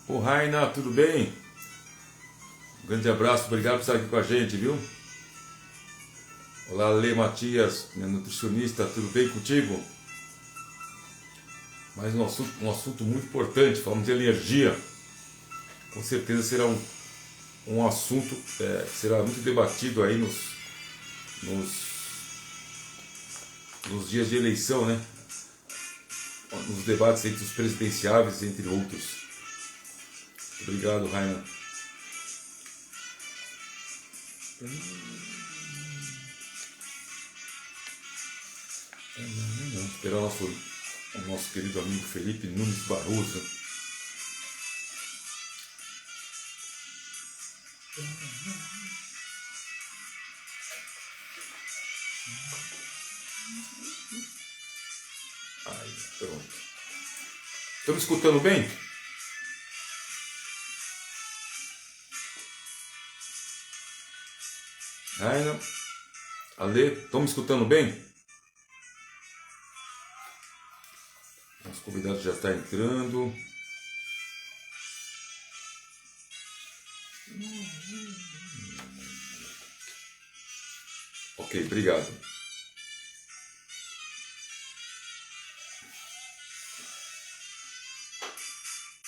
Ô Raina, tudo bem? Um grande abraço, obrigado por estar aqui com a gente, viu? Olá, Lê Matias, minha nutricionista, tudo bem contigo? Mais um assunto muito importante, falamos de energia. Com certeza será um assunto que será muito debatido aí nos, nos dias de eleição, né? Nos debates entre os presidenciáveis, entre outros. Obrigado, Raina. Vamos esperar o nosso querido amigo Felipe Nunes Barroso. Aí, pronto. Estão me escutando bem? Raina, Ale, estão me escutando bem? Nosso convidado já está entrando. Ok, obrigado.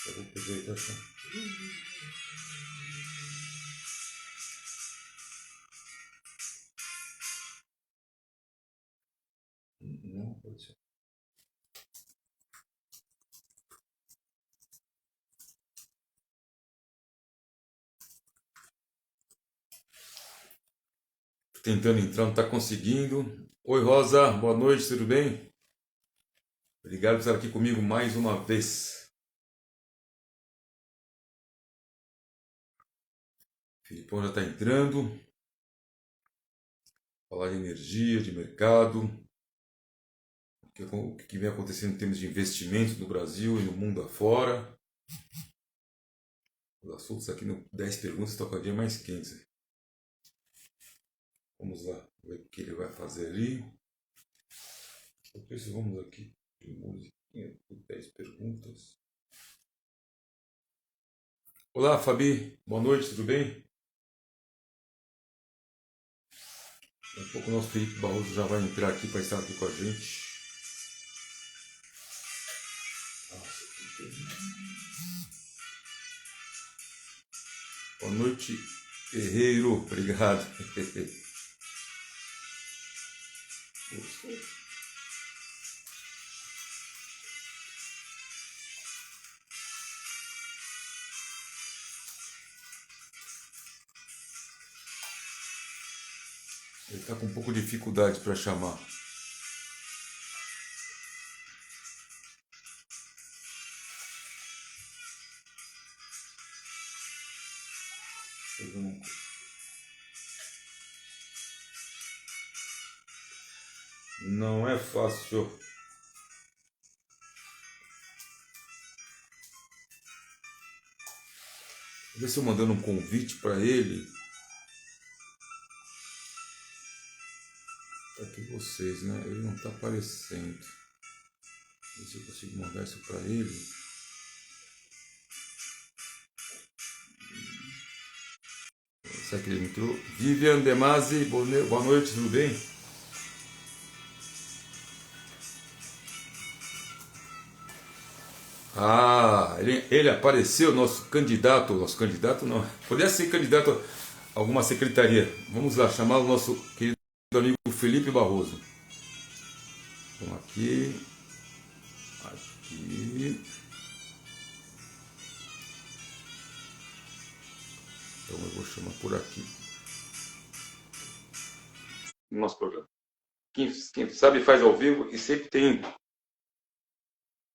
Eu vou aproveitar essa. Não, pode ser. Tô tentando entrar, não está conseguindo. Oi, Rosa, boa noite, tudo bem? Obrigado por estar aqui comigo mais uma vez. Filipão já está entrando. Falar de energia, de mercado, o que vem acontecendo em termos de investimentos no Brasil e no mundo afora. Os assuntos aqui no 10 perguntas estão cada dia mais quentes. Vamos lá, ver o que ele vai fazer ali. Enquanto isso, vamos aqui de musiquinha, 10 perguntas. Olá, Fabi, boa noite, tudo bem? Daqui a pouco o nosso Felipe Barroso já vai entrar aqui para estar aqui com a gente. Boa noite, Guerreiro, obrigado. Ele está com um pouco de dificuldade para chamar. Não é fácil. Vou ver se eu mandando um convite para ele. Tá aqui vocês, né? Ele não está aparecendo. Ver se eu consigo mandar isso para ele. Será que ele entrou? Vivian Demasi, boa noite, tudo bem? Ah, ele apareceu, nosso candidato não, poderia ser candidato a alguma secretaria. Vamos lá, chamar o nosso querido amigo Felipe Barroso. Vamos aqui, aqui. Então eu vou chamar por aqui. Nosso programa. Quem sabe faz ao vivo e sempre tem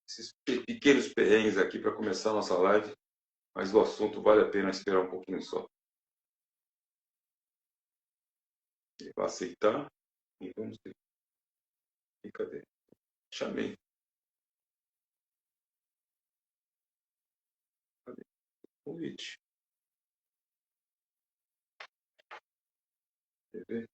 esses pequenos perrengues aqui para começar a nossa live, mas o assunto vale a pena esperar um pouquinho só. Ele vai aceitar e vamos ter. Cadê? Chamei. Cadê? Convite. Quer ver?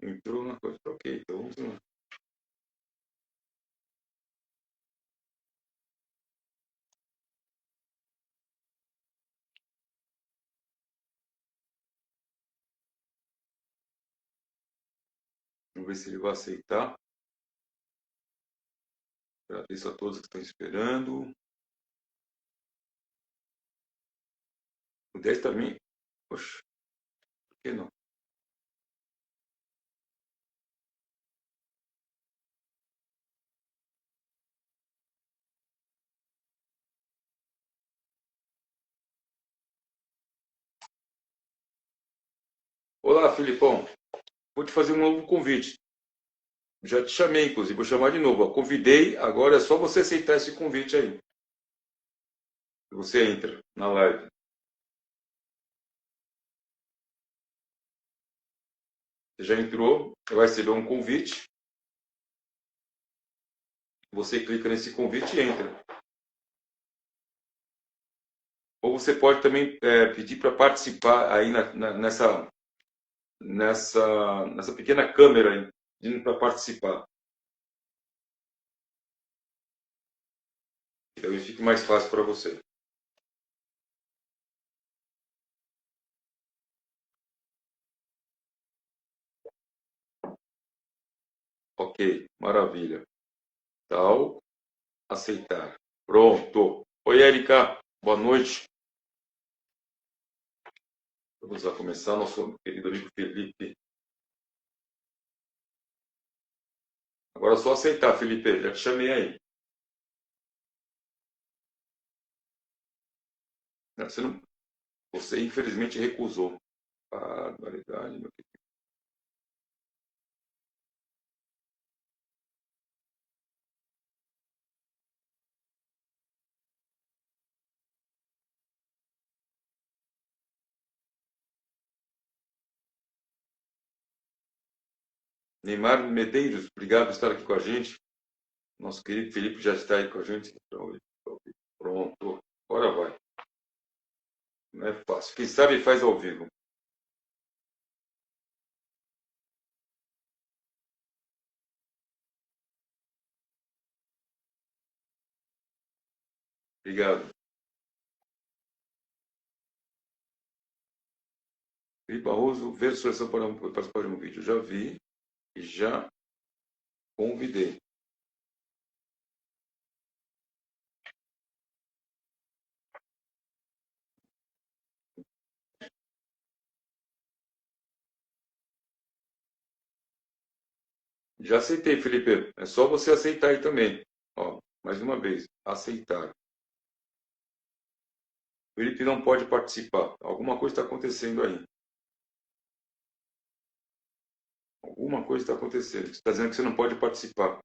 Entrou na coisa. Ok, então vamos lá. Vamos ver se ele vai aceitar. Agradeço a todos que estão esperando. O 10 também. Poxa, por que não? Olá, Filipão. Vou te fazer um novo convite. Já te chamei, inclusive, vou chamar de novo. Convidei, agora é só você aceitar esse convite aí. Você entra na live. Você já entrou, vai receber um convite. Você clica nesse convite e entra. Ou você pode também pedir para participar aí nessa pequena câmera aí, pedindo para participar. Talvez fique mais fácil para você. Ok, maravilha. Tal, aceitar. Pronto. Oi, Erika. Boa noite. Vamos lá começar, nosso querido amigo Felipe. Agora é só aceitar, Felipe. Já te chamei aí. Você infelizmente recusou. Barbaridade, meu querido. Neymar Medeiros, obrigado por estar aqui com a gente. Nosso querido Felipe já está aí com a gente. Pronto. Agora vai. Não é fácil. Quem sabe faz ao vivo. Obrigado. Felipe Barroso, ver seleção para participar de um vídeo. Já vi e já convidei. Já aceitei, Felipe. É só você aceitar aí também. Ó, mais uma vez, aceitar. Felipe não pode participar. Alguma coisa está acontecendo aí. Alguma coisa está acontecendo. Você está dizendo que você não pode participar.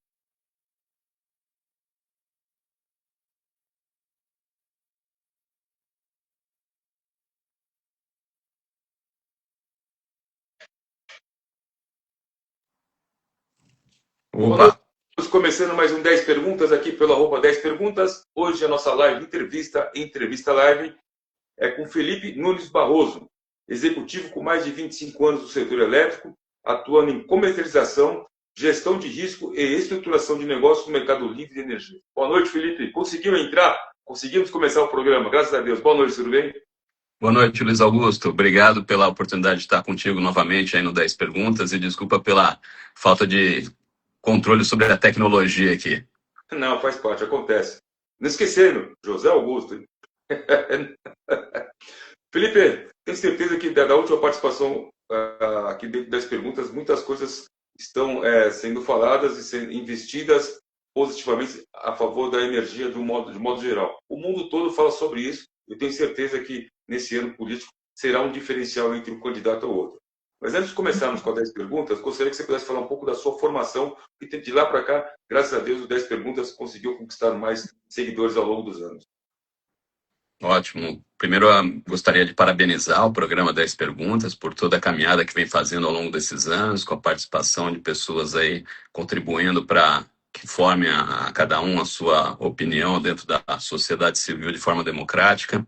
Opa, Estamos começando mais um 10 Perguntas aqui pelo arroba 10 Perguntas. Hoje a nossa live, entrevista live, é com Felipe Nunes Barroso, executivo com mais de 25 anos no setor elétrico, atuando em comercialização, gestão de risco e estruturação de negócios no mercado livre de energia. Boa noite, Felipe. Conseguiu entrar? Conseguimos começar o programa, graças a Deus. Boa noite, tudo bem? boa noite, Luiz Augusto. Obrigado pela oportunidade de estar contigo novamente aí no 10 Perguntas e desculpa pela falta de controle sobre a tecnologia aqui. Não, faz parte, acontece. Não esquecendo, José Augusto. Felipe, tenho certeza que da última participação aqui dentro das perguntas, muitas coisas estão sendo faladas e sendo investidas positivamente a favor da energia de modo geral. O mundo todo fala sobre isso. Eu tenho certeza que nesse ano político será um diferencial entre um candidato ou outro. Mas antes de começarmos com as 10 perguntas, gostaria que você pudesse falar um pouco da sua formação, e de lá para cá, graças a Deus, o 10 perguntas conseguiu conquistar mais seguidores ao longo dos anos. Ótimo. Primeiro, eu gostaria de parabenizar o programa 10 Perguntas por toda a caminhada que vem fazendo ao longo desses anos, com a participação de pessoas aí contribuindo para que formem a cada um a sua opinião dentro da sociedade civil de forma democrática.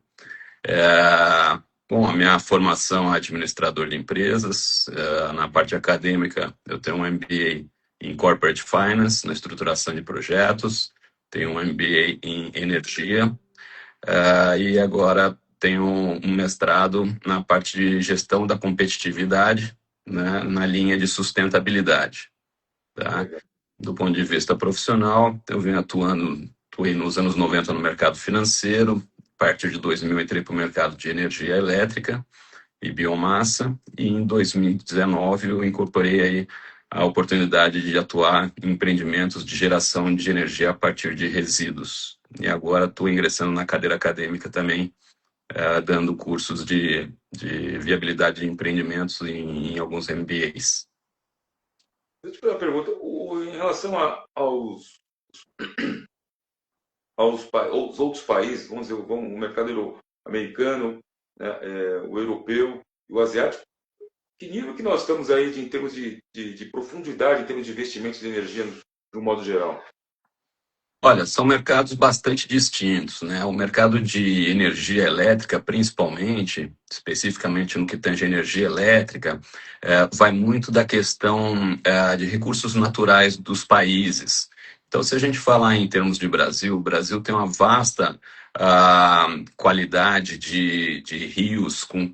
Bom, a minha formação é administrador de empresas. Na parte acadêmica, eu tenho um MBA em Corporate Finance, na estruturação de projetos, tenho um MBA em energia, e agora tenho um mestrado na parte de gestão da competitividade, né, na linha de sustentabilidade. tá? Legal. Do ponto de vista profissional, eu venho atuei nos anos 90 no mercado financeiro, a partir de 2000 entrei para o mercado de energia elétrica e biomassa, e em 2019 eu incorporei aí a oportunidade de atuar em empreendimentos de geração de energia a partir de resíduos. E agora estou ingressando na cadeira acadêmica também, dando cursos de viabilidade de empreendimentos em alguns MBAs. Deixa eu te fazer uma pergunta. Em relação aos outros países, vamos dizer, o mercado americano, né, o europeu e o asiático, que nível que nós estamos aí em termos de profundidade, em termos de investimentos de energia, de um modo geral? Olha, são mercados bastante distintos, né? O mercado de energia elétrica, principalmente, especificamente no que tange a energia elétrica, vai muito da questão de recursos naturais dos países. Então, se a gente falar em termos de Brasil, o Brasil tem uma vasta qualidade de rios com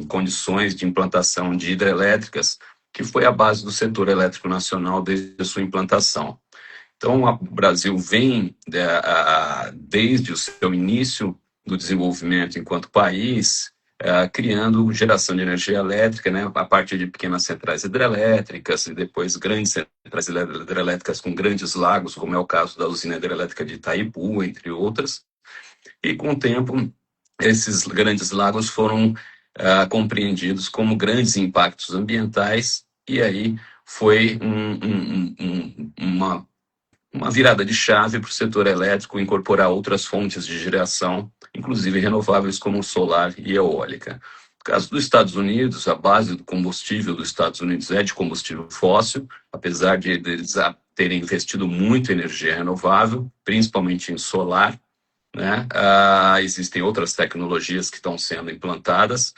condições de implantação de hidrelétricas, que foi a base do setor elétrico nacional desde a sua implantação. Então, o Brasil vem, desde o seu início do desenvolvimento enquanto país, criando geração de energia elétrica, né, a partir de pequenas centrais hidrelétricas e depois grandes centrais hidrelétricas com grandes lagos, como é o caso da usina hidrelétrica de Itaipu, entre outras. E, com o tempo, esses grandes lagos foram compreendidos como grandes impactos ambientais, e aí foi uma virada de chave para o setor elétrico incorporar outras fontes de geração, inclusive renováveis como solar e eólica. No caso dos Estados Unidos, a base do combustível dos Estados Unidos é de combustível fóssil, apesar de eles terem investido muito em energia renovável, principalmente em solar, né? Existem outras tecnologias que estão sendo implantadas.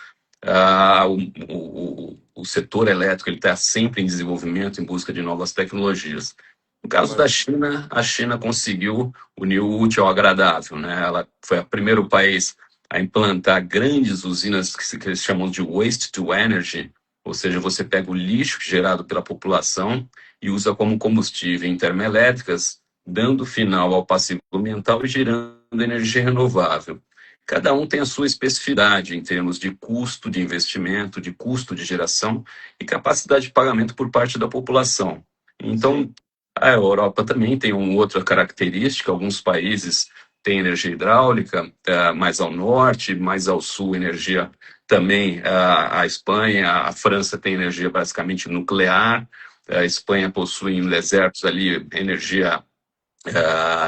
O setor elétrico está sempre em desenvolvimento, em busca de novas tecnologias. No caso da China, a China conseguiu unir o útil ao agradável, né? Ela foi o primeiro país a implantar grandes usinas que eles chamam de waste to energy, ou seja, você pega o lixo gerado pela população e usa como combustível em termoelétricas, dando final ao passivo ambiental e gerando energia renovável. Cada um tem a sua especificidade em termos de custo de investimento, de custo de geração e capacidade de pagamento por parte da população. Então, a Europa também tem uma outra característica. Alguns países têm energia hidráulica, mais ao norte, mais ao sul, energia também. A Espanha, a França tem energia basicamente nuclear. A Espanha possui em desertos ali energia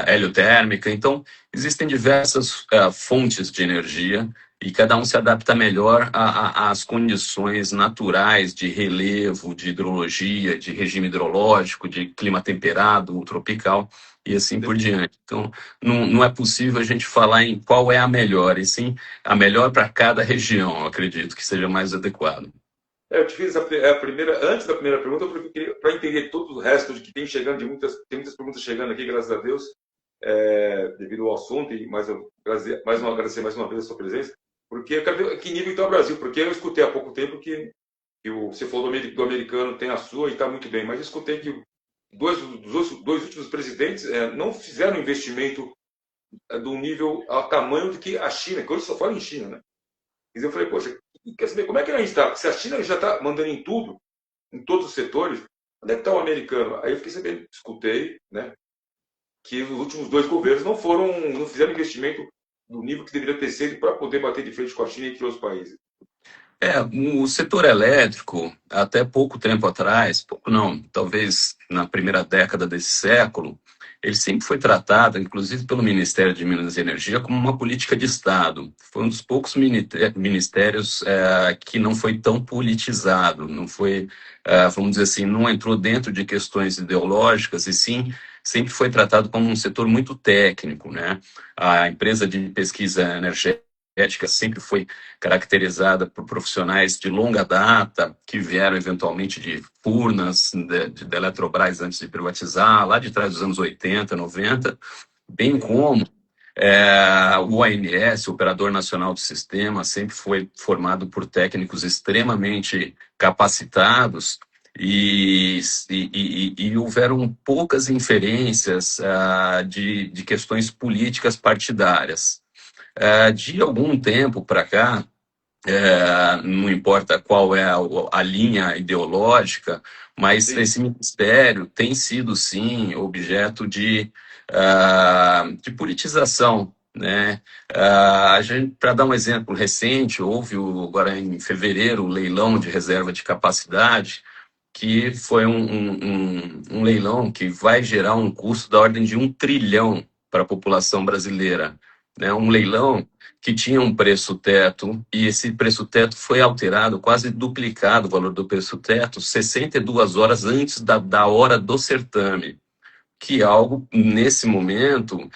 heliotérmica. Então, existem diversas fontes de energia e cada um se adapta melhor às condições naturais de relevo, de hidrologia, de regime hidrológico, de clima temperado, tropical e assim por diante. Então, não é possível a gente falar em qual é a melhor, e sim a melhor para cada região, eu acredito que seja mais adequado. Eu te fiz a primeira, antes da primeira pergunta, porque para entender todo o resto de que tem chegando, tem muitas perguntas chegando aqui, graças a Deus, devido ao assunto, e agradecer mais uma vez a sua presença, porque eu quero ver que nível está o Brasil, porque eu escutei há pouco tempo que você falou do americano, tem a sua e está muito bem, mas eu escutei que dois últimos presidentes não fizeram investimento do nível, ao tamanho do que a China, que hoje só fala em China, né? E eu falei, poxa, quer saber como é que a gente está? Se a China já está mandando em tudo, em todos os setores, onde é que está o americano? Aí eu fiquei sabendo, escutei, né, que os últimos dois governos não fizeram investimento do nível que deveria ter sido para poder bater de frente com a China e entre outros países. O setor elétrico, até pouco tempo atrás, pouco não, talvez na primeira década desse século, ele sempre foi tratado, inclusive pelo Ministério de Minas e Energia, como uma política de Estado. Foi um dos poucos ministérios que não foi tão politizado, não foi, vamos dizer assim, não entrou dentro de questões ideológicas, e sim, sempre foi tratado como um setor muito técnico, né? A empresa de pesquisa energética sempre foi caracterizada por profissionais de longa data, que vieram eventualmente de Furnas, de Eletrobras antes de privatizar, lá de trás dos anos 80, 90, bem como o ANS, o Operador Nacional do Sistema, sempre foi formado por técnicos extremamente capacitados E houveram poucas inferências de questões políticas partidárias. De algum tempo para cá, não importa qual é a linha ideológica, mas Sim. esse ministério tem sido, sim, objeto de politização, né? Para dar um exemplo recente, houve agora em fevereiro o leilão de reserva de capacidade, que foi um leilão que vai gerar um custo da ordem de 1 trilhão para a população brasileira. Né? Um leilão que tinha um preço teto, e esse preço teto foi alterado, quase duplicado o valor do preço teto, 62 horas antes da hora do certame, que algo, nesse momento,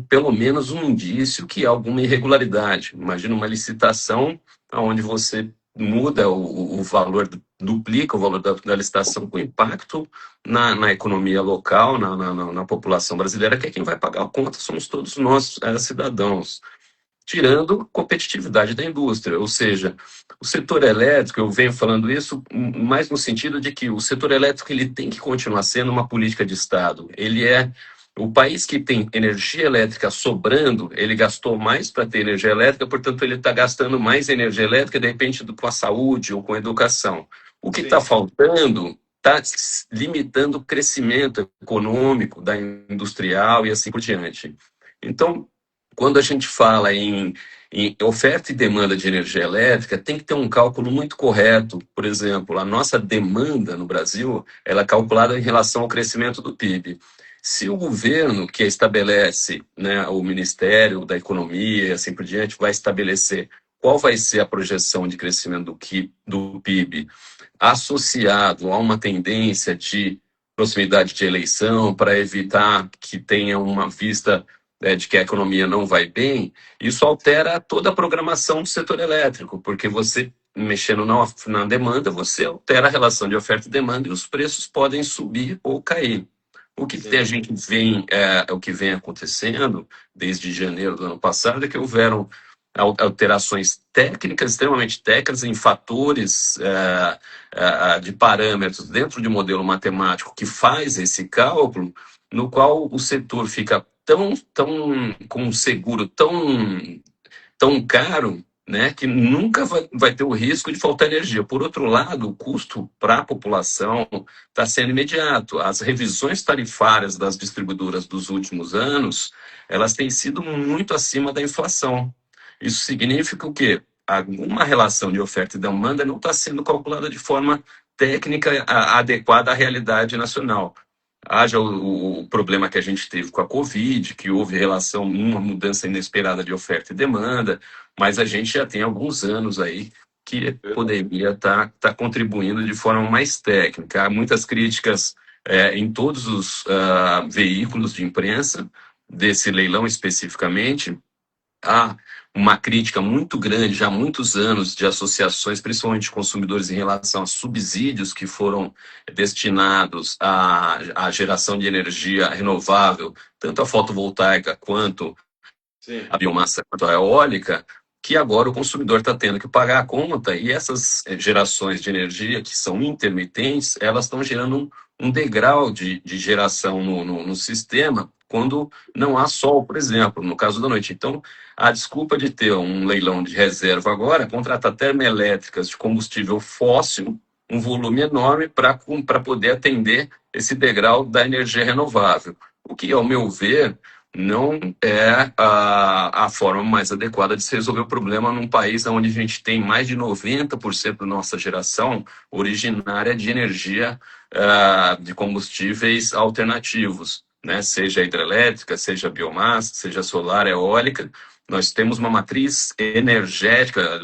pelo menos um indício que há alguma irregularidade. Imagina uma licitação onde você muda o valor, duplica o valor da licitação com impacto na economia local, na população brasileira, que é quem vai pagar a conta, somos todos nós, cidadãos, tirando competitividade da indústria. Ou seja, o setor elétrico, eu venho falando isso mais no sentido de que o setor elétrico ele tem que continuar sendo uma política de Estado. Ele é o país que tem energia elétrica sobrando, ele gastou mais para ter energia elétrica, portanto, ele está gastando mais energia elétrica, de repente, com a saúde ou com a educação. O que está Sim. faltando está limitando o crescimento econômico da industrial e assim por diante. Então, quando a gente fala em oferta e demanda de energia elétrica, tem que ter um cálculo muito correto. Por exemplo, a nossa demanda no Brasil, ela é calculada em relação ao crescimento do PIB. Se o governo que estabelece, né, o Ministério da Economia e assim por diante, vai estabelecer qual vai ser a projeção de crescimento do PIB associado a uma tendência de proximidade de eleição para evitar que tenha uma vista de que a economia não vai bem, isso altera toda a programação do setor elétrico, porque você, mexendo na demanda, você altera a relação de oferta e demanda e os preços podem subir ou cair. O que a Sim. gente o que vem acontecendo desde janeiro do ano passado é que houveram alterações técnicas, extremamente técnicas, em fatores de parâmetros dentro de um modelo matemático que faz esse cálculo, no qual o setor fica tão com um seguro tão caro, né, que nunca vai ter o risco de faltar energia. Por outro lado, o custo para a população está sendo imediato. As revisões tarifárias das distribuidoras dos últimos anos, elas têm sido muito acima da inflação. Isso significa o quê? Alguma relação de oferta e demanda não está sendo calculada de forma técnica adequada à realidade nacional. Haja o problema que a gente teve com a Covid, que houve relação, uma mudança inesperada de oferta e demanda, mas a gente já tem alguns anos aí que Verdade. poderia estar contribuindo de forma mais técnica. Há muitas críticas em todos os veículos de imprensa, desse leilão especificamente. Há uma crítica muito grande, já há muitos anos, de associações, principalmente de consumidores, em relação a subsídios que foram destinados à geração de energia renovável, tanto a fotovoltaica quanto Sim. a biomassa, quanto a eólica, que agora o consumidor está tendo que pagar a conta, e essas gerações de energia que são intermitentes, elas estão gerando um degrau de geração no sistema quando não há sol, por exemplo, no caso da noite. Então, a desculpa de ter um leilão de reserva agora é contratar termoelétricas de combustível fóssil, um volume enorme, para poder atender esse degrau da energia renovável. O que, ao meu ver, não é a forma mais adequada de se resolver o problema num país onde a gente tem mais de 90% da nossa geração originária de energia de combustíveis alternativos, né? Seja hidrelétrica, seja biomassa, seja solar, eólica. Nós temos uma matriz energética,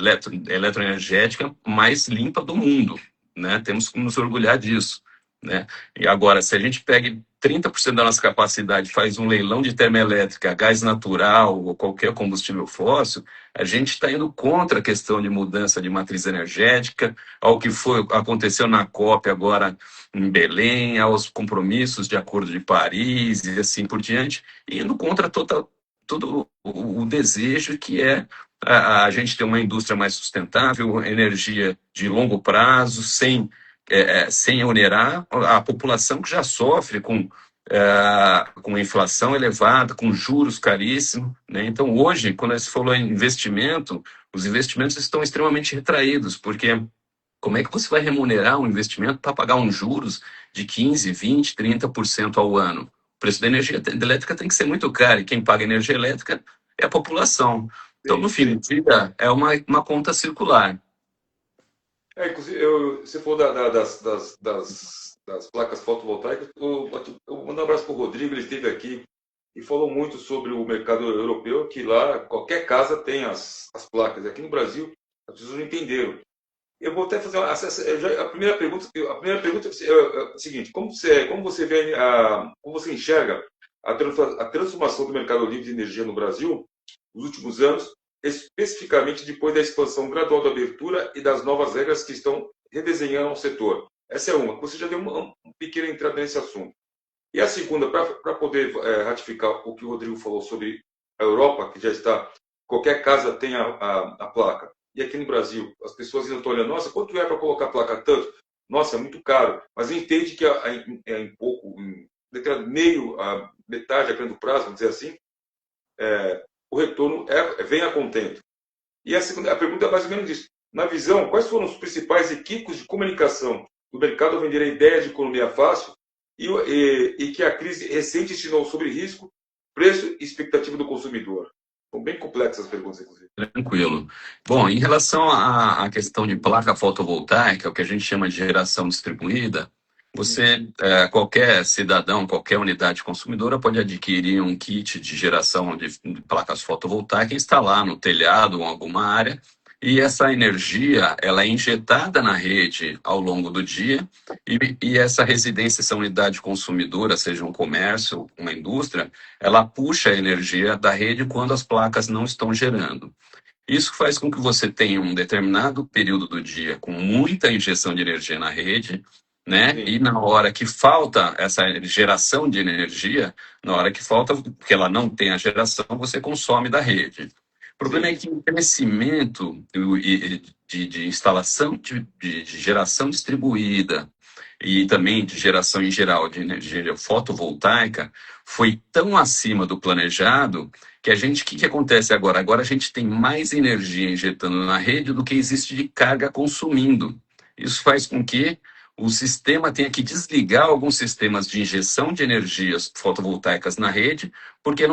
eletroenergética mais limpa do mundo, né? Temos que nos orgulhar disso, né? E agora, se a gente pega 30% da nossa capacidade, faz um leilão de termoelétrica, gás natural ou qualquer combustível fóssil, a gente está indo contra a questão de mudança de matriz energética, ao que aconteceu na COP agora em Belém, aos compromissos de Acordo de Paris e assim por diante, e indo contra todo o desejo que é a gente ter uma indústria mais sustentável, energia de longo prazo, sem sem onerar a população que já sofre com inflação elevada, com juros caríssimos, né? Então, hoje, quando se falou em investimento, os investimentos estão extremamente retraídos, porque como é que você vai remunerar um investimento para pagar uns juros de 15, 20, 30% ao ano? O preço da energia elétrica tem que ser muito caro, e quem paga energia elétrica é a população. Então, no Sim, fim do sim. dia, é uma conta circular. Inclusive, você falou das placas fotovoltaicas. Eu mando um abraço para o Rodrigo, ele esteve aqui e falou muito sobre o mercado europeu, que lá qualquer casa tem as placas. Aqui no Brasil, as pessoas não entenderam. Eu vou até fazer a primeira pergunta é a seguinte: como você vê como você enxerga a transformação do mercado livre de energia no Brasil nos últimos anos, especificamente depois da expansão gradual da abertura e das novas regras que estão redesenhando o setor? Essa é uma. Você já deu uma pequena entrada nesse assunto. E a segunda, para poder ratificar o que o Rodrigo falou sobre a Europa, que já está, qualquer casa tem a placa. E aqui no Brasil, as pessoas ainda estão olhando, nossa, quanto é para colocar a placa tanto? Nossa, é muito caro. Mas entende que em pouco, meio, metade, a grande prazo, vamos dizer assim, o retorno vem a contento. E a pergunta é mais ou menos isso. Na visão, quais foram os principais equipes de comunicação do mercado ao vender a ideia de economia fácil e que a crise recente ensinou sobre risco, preço e expectativa do consumidor? São bem complexas as perguntas, inclusive. Tranquilo. Bom, em relação à questão de placa fotovoltaica, o que a gente chama de geração distribuída, qualquer cidadão, qualquer unidade consumidora pode adquirir um kit de geração de placas fotovoltaicas e instalar no telhado ou em alguma área, e essa energia, ela é injetada na rede ao longo do dia, e essa residência, essa unidade consumidora, seja um comércio, uma indústria, ela puxa a energia da rede quando as placas não estão gerando. Isso faz com que você tenha um determinado período do dia com muita injeção de energia na rede, né? Sim, E na hora que falta essa geração de energia, na hora que falta, porque ela não tem a geração, você consome da rede. O problema é sim, que o crescimento de instalação de geração distribuída e também de geração em geral de energia fotovoltaica foi tão acima do planejado que o que acontece agora? Agora a gente tem mais energia injetando na rede do que existe de carga consumindo. Isso faz com que o sistema tenha que desligar alguns sistemas de injeção de energias fotovoltaicas na rede, porque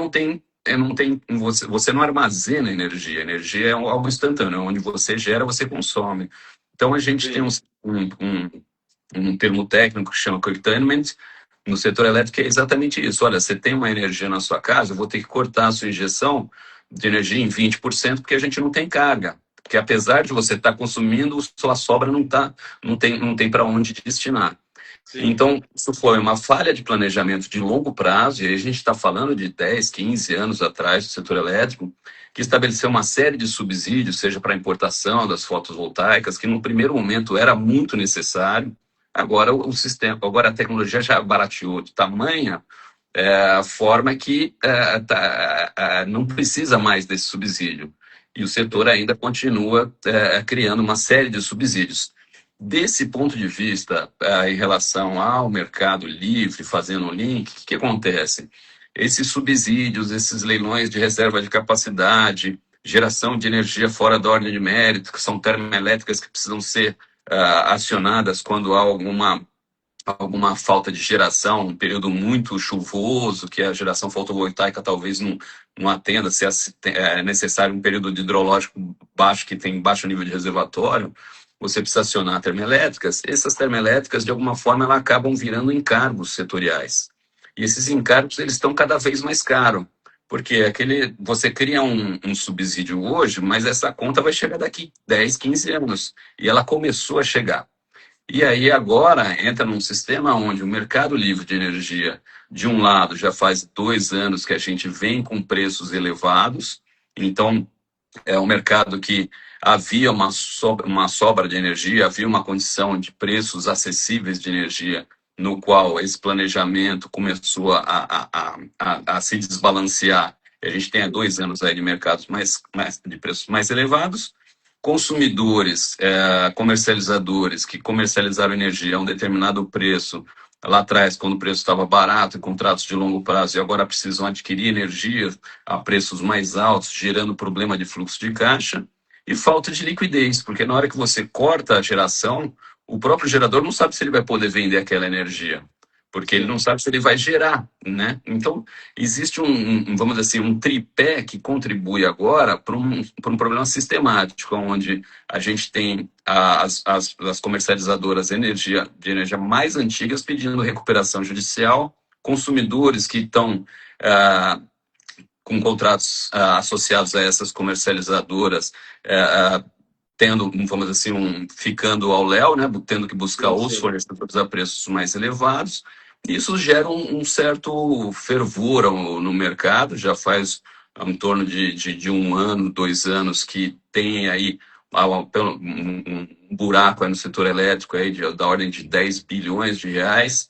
você não armazena energia. Energia é algo instantâneo, onde você gera, você consome. Então a gente tem sim, um termo técnico que chama curtailment, no setor elétrico é exatamente isso. Olha, você tem uma energia na sua casa, eu vou ter que cortar a sua injeção de energia em 20% porque a gente não tem carga. Porque apesar de você estar consumindo, sua sobra não tem para onde destinar. sim, Então, isso foi uma falha de planejamento de longo prazo, e aí a gente está falando de 10, 15 anos atrás do setor elétrico, que estabeleceu uma série de subsídios, seja para a importação das fotovoltaicas, que no primeiro momento era muito necessário. Agora agora a tecnologia já barateou de tamanha a forma que não precisa mais desse subsídio. E o setor ainda continua criando uma série de subsídios. Desse ponto de vista, em relação ao mercado livre, fazendo um link, o que acontece? Esses subsídios, esses leilões de reserva de capacidade, geração de energia fora da ordem de mérito, que são termoelétricas que precisam ser acionadas quando há alguma falta de geração, um período muito chuvoso, que a geração fotovoltaica talvez não atenda, se é necessário um período de hidrológico baixo, que tem baixo nível de reservatório, você precisa acionar termoelétricas. Essas termoelétricas, de alguma forma, elas acabam virando encargos setoriais. E esses encargos, eles estão cada vez mais caros. Porque você cria um subsídio hoje, mas essa conta vai chegar daqui 10, 15 anos. E ela começou a chegar. E aí agora entra num sistema onde o mercado livre de energia, de um lado, já faz 2 anos que a gente vem com preços elevados, então é um mercado que havia uma sobra de energia, havia uma condição de preços acessíveis de energia, no qual esse planejamento começou a se desbalancear. A gente tem há 2 anos aí de mercados de preços mais elevados. consumidores, comercializadores que comercializaram energia a um determinado preço lá atrás, quando o preço estava barato, em contratos de longo prazo, e agora precisam adquirir energia a preços mais altos, gerando problema de fluxo de caixa, e falta de liquidez, porque na hora que você corta a geração, o próprio gerador não sabe se ele vai poder vender aquela energia, porque ele não sabe se ele vai gerar, né? Então, existe vamos dizer assim, um tripé que contribui agora para um problema sistemático, onde a gente tem as comercializadoras de energia mais antigas pedindo recuperação judicial, consumidores que estão com contratos associados a essas comercializadoras, tendo, vamos dizer assim, ficando ao léu, né, tendo que buscar outros fornecedores a preços mais elevados. Isso gera um certo fervor no mercado, já faz em torno de 1 ano, 2 anos que tem aí um buraco aí no setor elétrico aí da ordem de 10 bilhões de reais,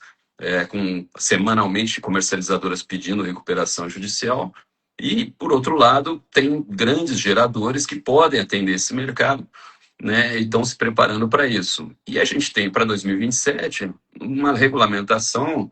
com semanalmente comercializadoras pedindo recuperação judicial. E, por outro lado, tem grandes geradores que podem atender esse mercado, né, e estão se preparando para isso. E a gente tem, para 2027, uma regulamentação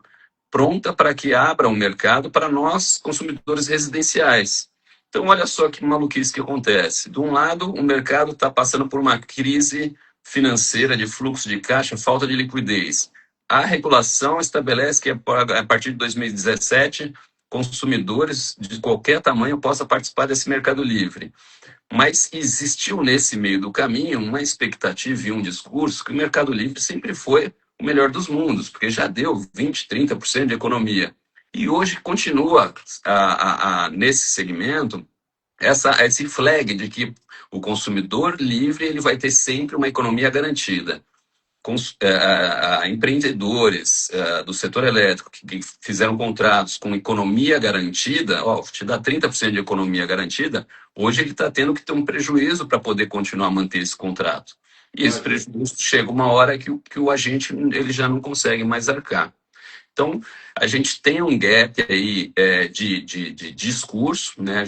pronta para que abra um mercado para nós, consumidores residenciais. Então, olha só que maluquice que acontece. De um lado, o mercado está passando por uma crise financeira de fluxo de caixa, falta de liquidez. A regulação estabelece que, a partir de 2017, consumidores de qualquer tamanho possam participar desse mercado livre. Mas existiu nesse meio do caminho uma expectativa e um discurso que o mercado livre sempre foi o melhor dos mundos, porque já deu 20%, 30% de economia. E hoje continua nesse segmento esse flag de que o consumidor livre ele vai ter sempre uma economia garantida. Empreendedores do setor elétrico que fizeram contratos com economia garantida, te dá 30% de economia garantida, hoje ele está tendo que ter um prejuízo para poder continuar a manter esse contrato. E esse prejuízo chega uma hora que o agente ele já não consegue mais arcar. Então, a gente tem um gap aí de discurso, né,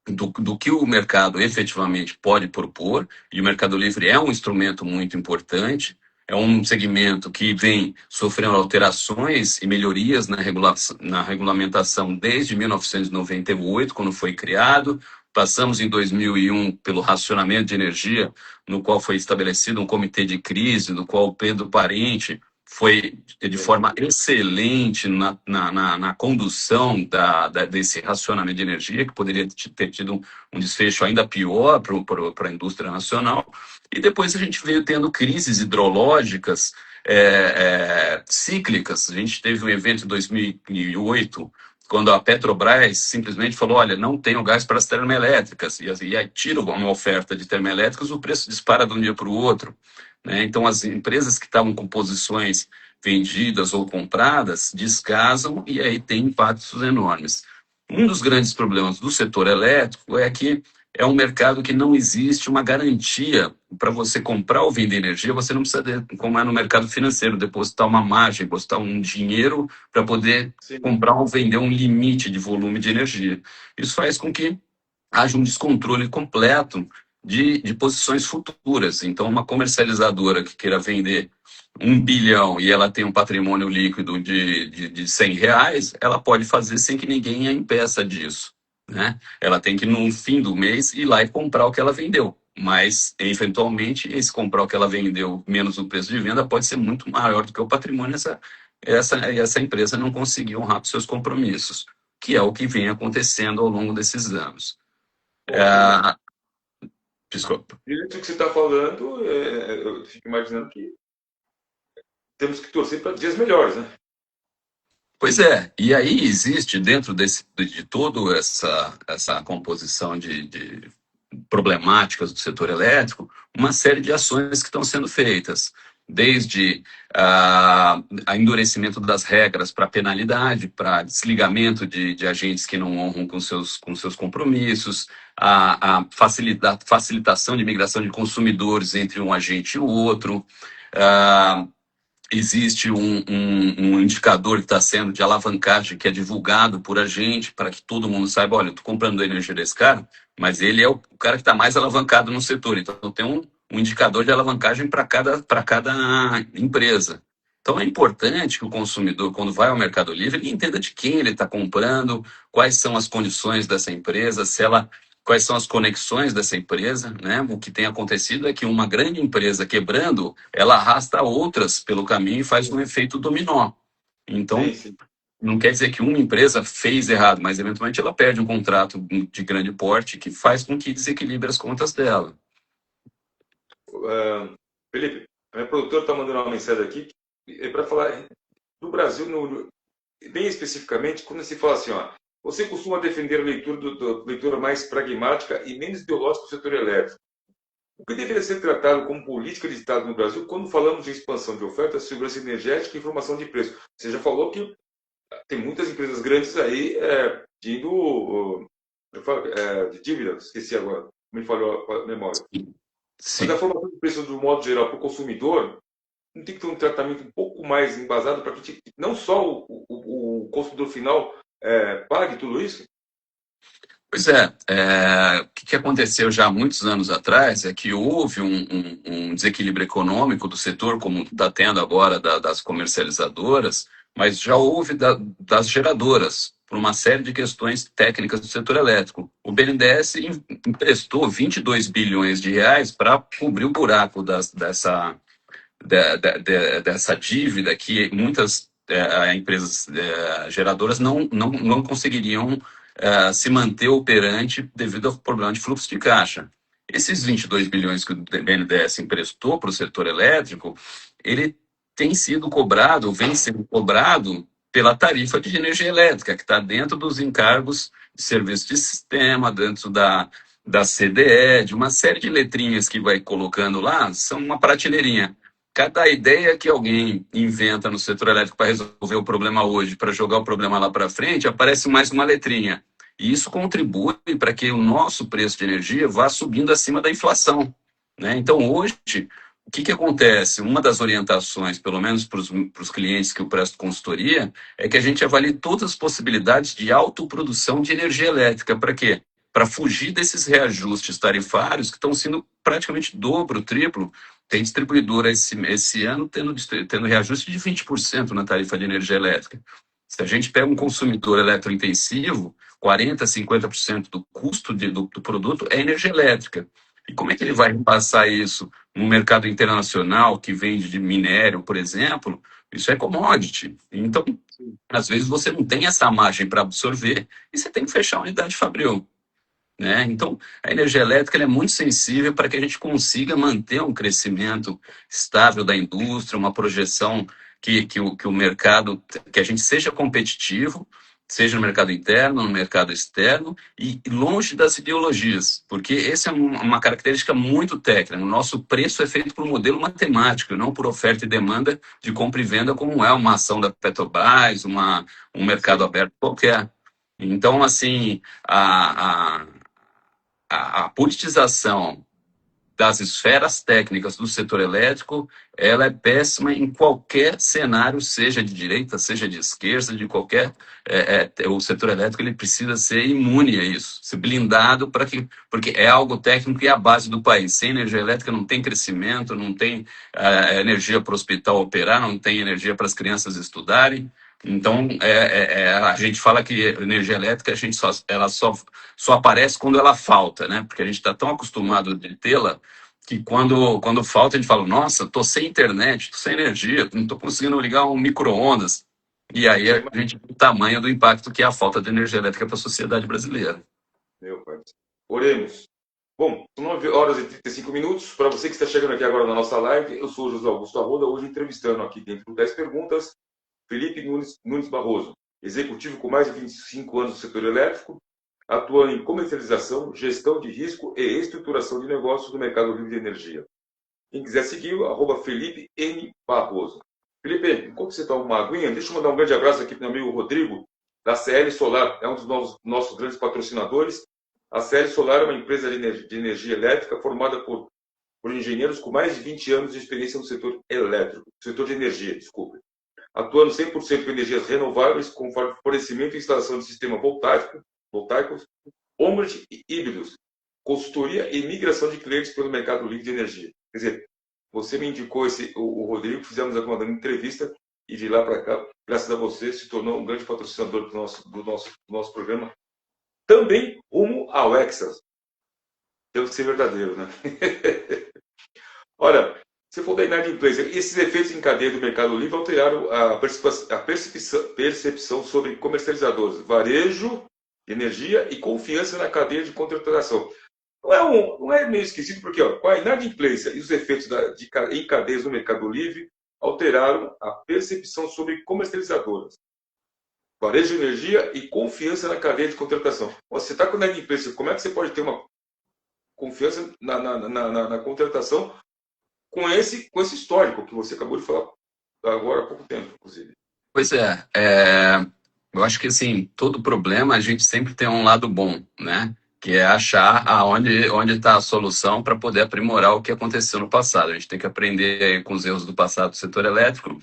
do que o mercado efetivamente pode propor, e o Mercado Livre é um instrumento muito importante, é um segmento que vem sofrendo alterações e melhorias na regulamentação desde 1998, quando foi criado. Passamos em 2001 pelo racionamento de energia, no qual foi estabelecido um comitê de crise, no qual o Pedro Parente foi de forma excelente na condução desse racionamento de energia, que poderia ter tido um desfecho ainda pior para a indústria nacional. E depois a gente veio tendo crises hidrológicas cíclicas. A gente teve um evento em 2008, quando a Petrobras simplesmente falou, olha, não tenho gás para as termoelétricas, e aí tira uma oferta de termoelétricas, o preço dispara de um dia para o outro. Então, as empresas que estavam com posições vendidas ou compradas descasam e aí tem impactos enormes. Um dos grandes problemas do setor elétrico é que é um mercado que não existe uma garantia para você comprar ou vender energia, você não precisa, como é no mercado financeiro, depositar uma margem, depositar um dinheiro para poder comprar ou vender um limite de volume de energia. Isso faz com que haja um descontrole completo de posições futuras. Então, uma comercializadora que queira vender 1 bilhão e ela tem um patrimônio líquido de 100 reais, ela pode fazer sem que ninguém a impeça disso, né? Ela tem que, no fim do mês, ir lá e comprar o que ela vendeu. Mas, eventualmente, esse comprar o que ela vendeu menos o preço de venda pode ser muito maior do que o patrimônio. Essa empresa não conseguiu honrar com seus compromissos, que é o que vem acontecendo ao longo desses anos. Desculpa. Diante do que você está falando, eu fico imaginando que temos que torcer para dias melhores, né? Pois é, e aí existe dentro de toda essa composição de problemáticas do setor elétrico, uma série de ações que estão sendo feitas, desde a endurecimento das regras para penalidade, para desligamento de agentes que não honram com seus compromissos, a facilitação de migração de consumidores entre um agente e o outro. Existe um indicador que está sendo de alavancagem, que é divulgado por agente, para que todo mundo saiba, olha, eu estou comprando energia desse cara, mas ele é o cara que está mais alavancado no setor. Então, tem um indicador de alavancagem para cada empresa. Então, é importante que o consumidor, quando vai ao Mercado Livre, ele entenda de quem ele está comprando, quais são as condições dessa empresa, se ela, quais são as conexões dessa empresa, né? O que tem acontecido é que uma grande empresa quebrando, ela arrasta outras pelo caminho e faz um efeito dominó. Então, Sim, sim. não quer dizer que uma empresa fez errado, mas eventualmente ela perde um contrato de grande porte que faz com que desequilibre as contas dela. Felipe, a minha produtora está mandando uma mensagem aqui para falar do Brasil, bem especificamente, quando se fala assim, ó, você costuma defender a leitura, leitura mais pragmática e menos ideológica do setor elétrico. O que deveria ser tratado como política de Estado no Brasil quando falamos de expansão de oferta, segurança energética e informação de preço? Você já falou que tem muitas empresas grandes aí pedindo de dívida, esqueci agora, me falhou a memória. Mas a Sim. formação de preço, do modo geral, para o consumidor, não tem que ter um tratamento um pouco mais embasado para que não só o consumidor final pague tudo isso? Pois o que aconteceu já há muitos anos atrás é que houve um desequilíbrio econômico do setor, como está tendo agora das comercializadoras, mas já houve das geradoras, por uma série de questões técnicas do setor elétrico. O BNDES emprestou 22 bilhões de reais para cobrir o buraco dessa dívida que muitas empresas geradoras não conseguiriam se manter operante devido ao problema de fluxo de caixa. Esses 22 bilhões que o BNDES emprestou para o setor elétrico, ele tem sido cobrado, vem sendo cobrado pela tarifa de energia elétrica, que está dentro dos encargos de serviço de sistema, dentro da CDE, de uma série de letrinhas que vai colocando lá, são uma prateleirinha. Cada ideia que alguém inventa no setor elétrico para resolver o problema hoje, para jogar o problema lá para frente, aparece mais uma letrinha. E isso contribui para que o nosso preço de energia vá subindo acima da inflação, né? Então, hoje, o que acontece? Uma das orientações, pelo menos para os clientes que eu presto consultoria, é que a gente avalie todas as possibilidades de autoprodução de energia elétrica. Para quê? Para fugir desses reajustes tarifários que estão sendo praticamente dobro, triplo. Tem distribuidora esse ano tendo reajuste de 20% na tarifa de energia elétrica. Se a gente pega um consumidor eletrointensivo, 40%, 50% do custo do produto é energia elétrica. E como é que ele vai repassar isso no mercado internacional que vende de minério, por exemplo? Isso é commodity. Então, às vezes, você não tem essa margem para absorver e você tem que fechar a unidade fabril, né? Então, a energia elétrica ela é muito sensível para que a gente consiga manter um crescimento estável da indústria, uma projeção que o mercado, que a gente seja competitivo, seja no mercado interno, no mercado externo e longe das ideologias, porque essa é uma característica muito técnica. O nosso preço é feito por um modelo matemático, não por oferta e demanda de compra e venda, como é uma ação da Petrobras, um mercado Sim. aberto qualquer. Então, assim, a politização das esferas técnicas do setor elétrico, ela é péssima em qualquer cenário, seja de direita, seja de esquerda, de qualquer... o setor elétrico ele precisa ser imune a isso, ser blindado porque é algo técnico e é a base do país. Sem energia elétrica não tem crescimento, não tem energia para o hospital operar, não tem energia para as crianças estudarem. Então, a gente fala que energia elétrica ela só aparece quando ela falta, né? Porque a gente está tão acostumado de tê-la que quando falta a gente fala, nossa, tô sem internet, tô sem energia, não tô conseguindo ligar um micro-ondas. E aí Já a gente vê o tamanho do impacto que é a falta de energia elétrica para a sociedade brasileira. meu pai. Oremos. Bom, são 9 horas e 35 minutos. Para você que está chegando aqui agora na nossa live, eu sou o José Augusto Arruda, hoje entrevistando aqui dentro do 10 Perguntas, Felipe Nunes Barroso, executivo com mais de 25 anos no setor elétrico, atuando em comercialização, gestão de risco e estruturação de negócios no mercado livre de energia. Quem quiser segui-lo, Felipe N. Barroso. Felipe, enquanto você está uma aguinha, deixa eu mandar um grande abraço aqui para o meu amigo Rodrigo, da CL Solar, é um dos nossos grandes patrocinadores. A CL Solar é uma empresa de energia elétrica formada por engenheiros com mais de 20 anos de experiência no setor elétrico, setor de energia, desculpe. Atuando 100% com energias renováveis, com fornecimento e instalação de sistema voltaicos, on-grid e híbridos, consultoria e migração de clientes pelo mercado livre de energia. Quer dizer, você me indicou o Rodrigo, fizemos uma entrevista e de lá para cá, graças a você, se tornou um grande patrocinador do nosso programa. Também rumo ao Exas. Deve ser verdadeiro, né? Olha, você falou da inadimplência. Esses efeitos em cadeia do mercado livre alteraram a percepção sobre comercializadores, varejo, energia e confiança na cadeia de contratação. Não é meio esquisito, porque com a inadimplência e os efeitos em cadeias do mercado livre alteraram a percepção sobre comercializadoras, varejo de energia e confiança na cadeia de contratação. Você está com inadimplência, como é que você pode ter uma confiança na contratação com esse histórico que você acabou de falar agora há pouco tempo, inclusive? Pois é, eu acho que assim, todo problema a gente sempre tem um lado bom, né? Que é achar onde está a solução para poder aprimorar o que aconteceu no passado. A gente tem que aprender com os erros do passado do setor elétrico.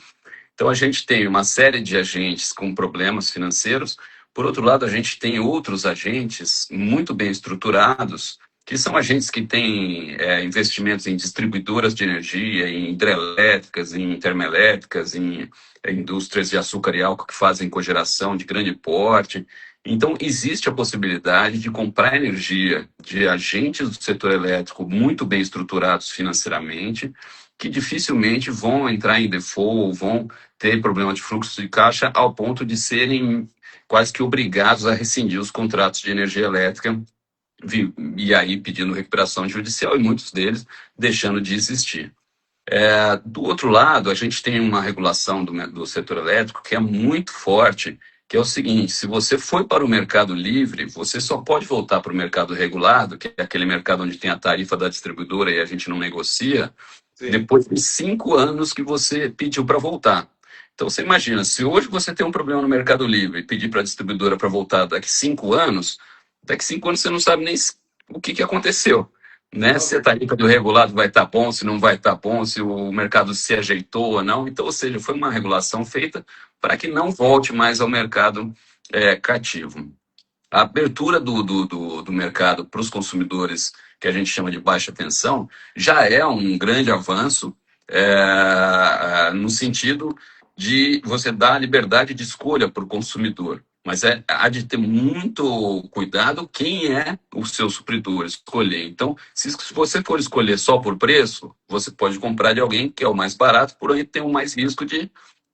Então, a gente tem uma série de agentes com problemas financeiros. Por outro lado, a gente tem outros agentes muito bem estruturados, que são agentes que têm investimentos em distribuidoras de energia, em hidrelétricas, em termoelétricas, em indústrias de açúcar e álcool que fazem cogeração de grande porte. Então, existe a possibilidade de comprar energia de agentes do setor elétrico muito bem estruturados financeiramente, que dificilmente vão entrar em default, vão ter problema de fluxo de caixa ao ponto de serem quase que obrigados a rescindir os contratos de energia elétrica e aí pedindo recuperação judicial e muitos deles deixando de existir. Do outro lado, a gente tem uma regulação do setor elétrico que é muito forte, que é o seguinte: se você foi para o mercado livre, você só pode voltar para o mercado regulado, que é aquele mercado onde tem a tarifa da distribuidora e a gente não negocia, Sim. depois de 5 anos que você pediu para voltar. Então, você imagina, se hoje você tem um problema no mercado livre e pedir para a distribuidora para voltar daqui 5 anos, daqui 5 anos você não sabe nem o que aconteceu. Né? Se a tarifa do regulado vai estar bom, se não vai estar bom, se o mercado se ajeitou ou não. Então, ou seja, foi uma regulação feita para que não volte mais ao mercado cativo. A abertura do mercado para os consumidores, que a gente chama de baixa tensão, já é um grande avanço no sentido de você dar a liberdade de escolha para o consumidor. Mas há de ter muito cuidado quem é o seu supridor, escolher. Então, se você for escolher só por preço, você pode comprar de alguém que é o mais barato, porém tem o mais risco de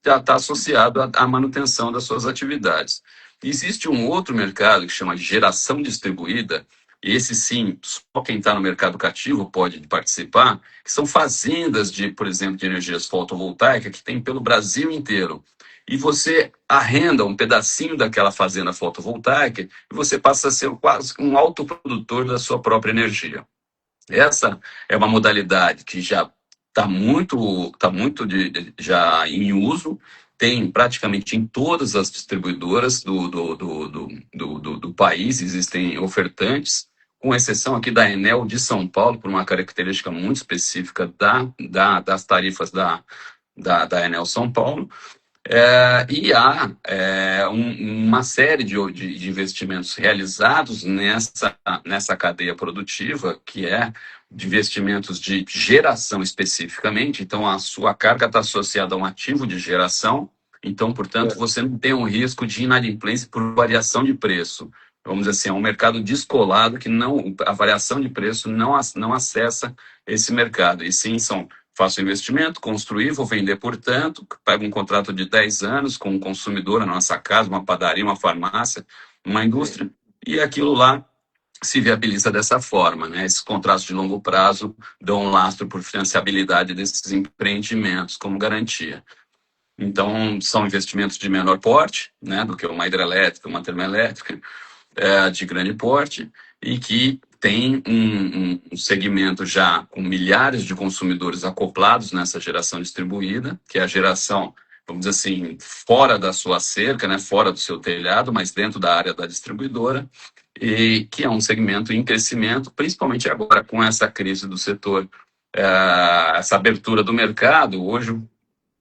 já estar associado à manutenção das suas atividades. Existe um outro mercado que chama de geração distribuída, e esse sim, só quem está no mercado cativo pode participar, que são fazendas por exemplo, de energias fotovoltaicas que tem pelo Brasil inteiro. E você arrenda um pedacinho daquela fazenda fotovoltaica e você passa a ser quase um autoprodutor da sua própria energia. Essa é uma modalidade que já está muito já em uso, tem praticamente em todas as distribuidoras do país, existem ofertantes, com exceção aqui da Enel de São Paulo, por uma característica muito específica das tarifas da Enel São Paulo. E há uma série de investimentos realizados nessa cadeia produtiva, que é de investimentos de geração especificamente. Então, a sua carga está associada a um ativo de geração. Então, portanto, você não tem um risco de inadimplência por variação de preço. Vamos dizer assim, é um mercado descolado que a variação de preço não acessa esse mercado. E sim, faço investimento, construir, vou vender, portanto, pego um contrato de 10 anos com um consumidor na nossa casa, uma padaria, uma farmácia, uma indústria, e aquilo lá se viabiliza dessa forma, né? Esses contratos de longo prazo dão um lastro por financiabilidade desses empreendimentos como garantia. Então, são investimentos de menor porte, né, do que uma hidrelétrica, uma termoelétrica, de grande porte, e que tem um segmento já com milhares de consumidores acoplados nessa geração distribuída, que é a geração, vamos dizer assim, fora da sua cerca, né, fora do seu telhado, mas dentro da área da distribuidora, e que é um segmento em crescimento, principalmente agora com essa crise do setor, essa abertura do mercado. Hoje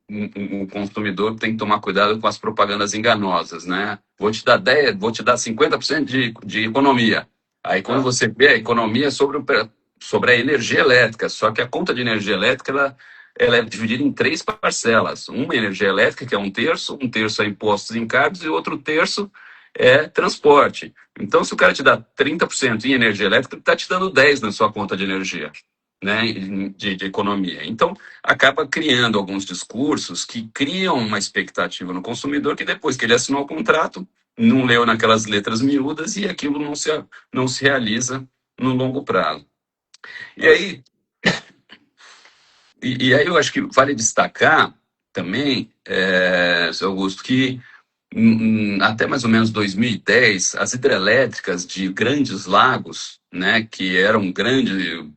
o consumidor tem que tomar cuidado com as propagandas enganosas, né? Vou te dar 50% de economia. Aí quando você vê a economia sobre a energia elétrica, só que a conta de energia elétrica ela é dividida em três parcelas. Uma é energia elétrica, que é um terço é impostos e encargos e outro terço é transporte. Então, se o cara te dá 30% em energia elétrica, ele está te dando 10% na sua conta de energia, né, de economia. Então, acaba criando alguns discursos que criam uma expectativa no consumidor que depois que ele assinou o contrato, não leu naquelas letras miúdas e aquilo não se realiza no longo prazo. E aí, e aí eu acho que vale destacar também, seu Augusto, que até mais ou menos 2010, as hidrelétricas de grandes lagos, né, que eram um grande,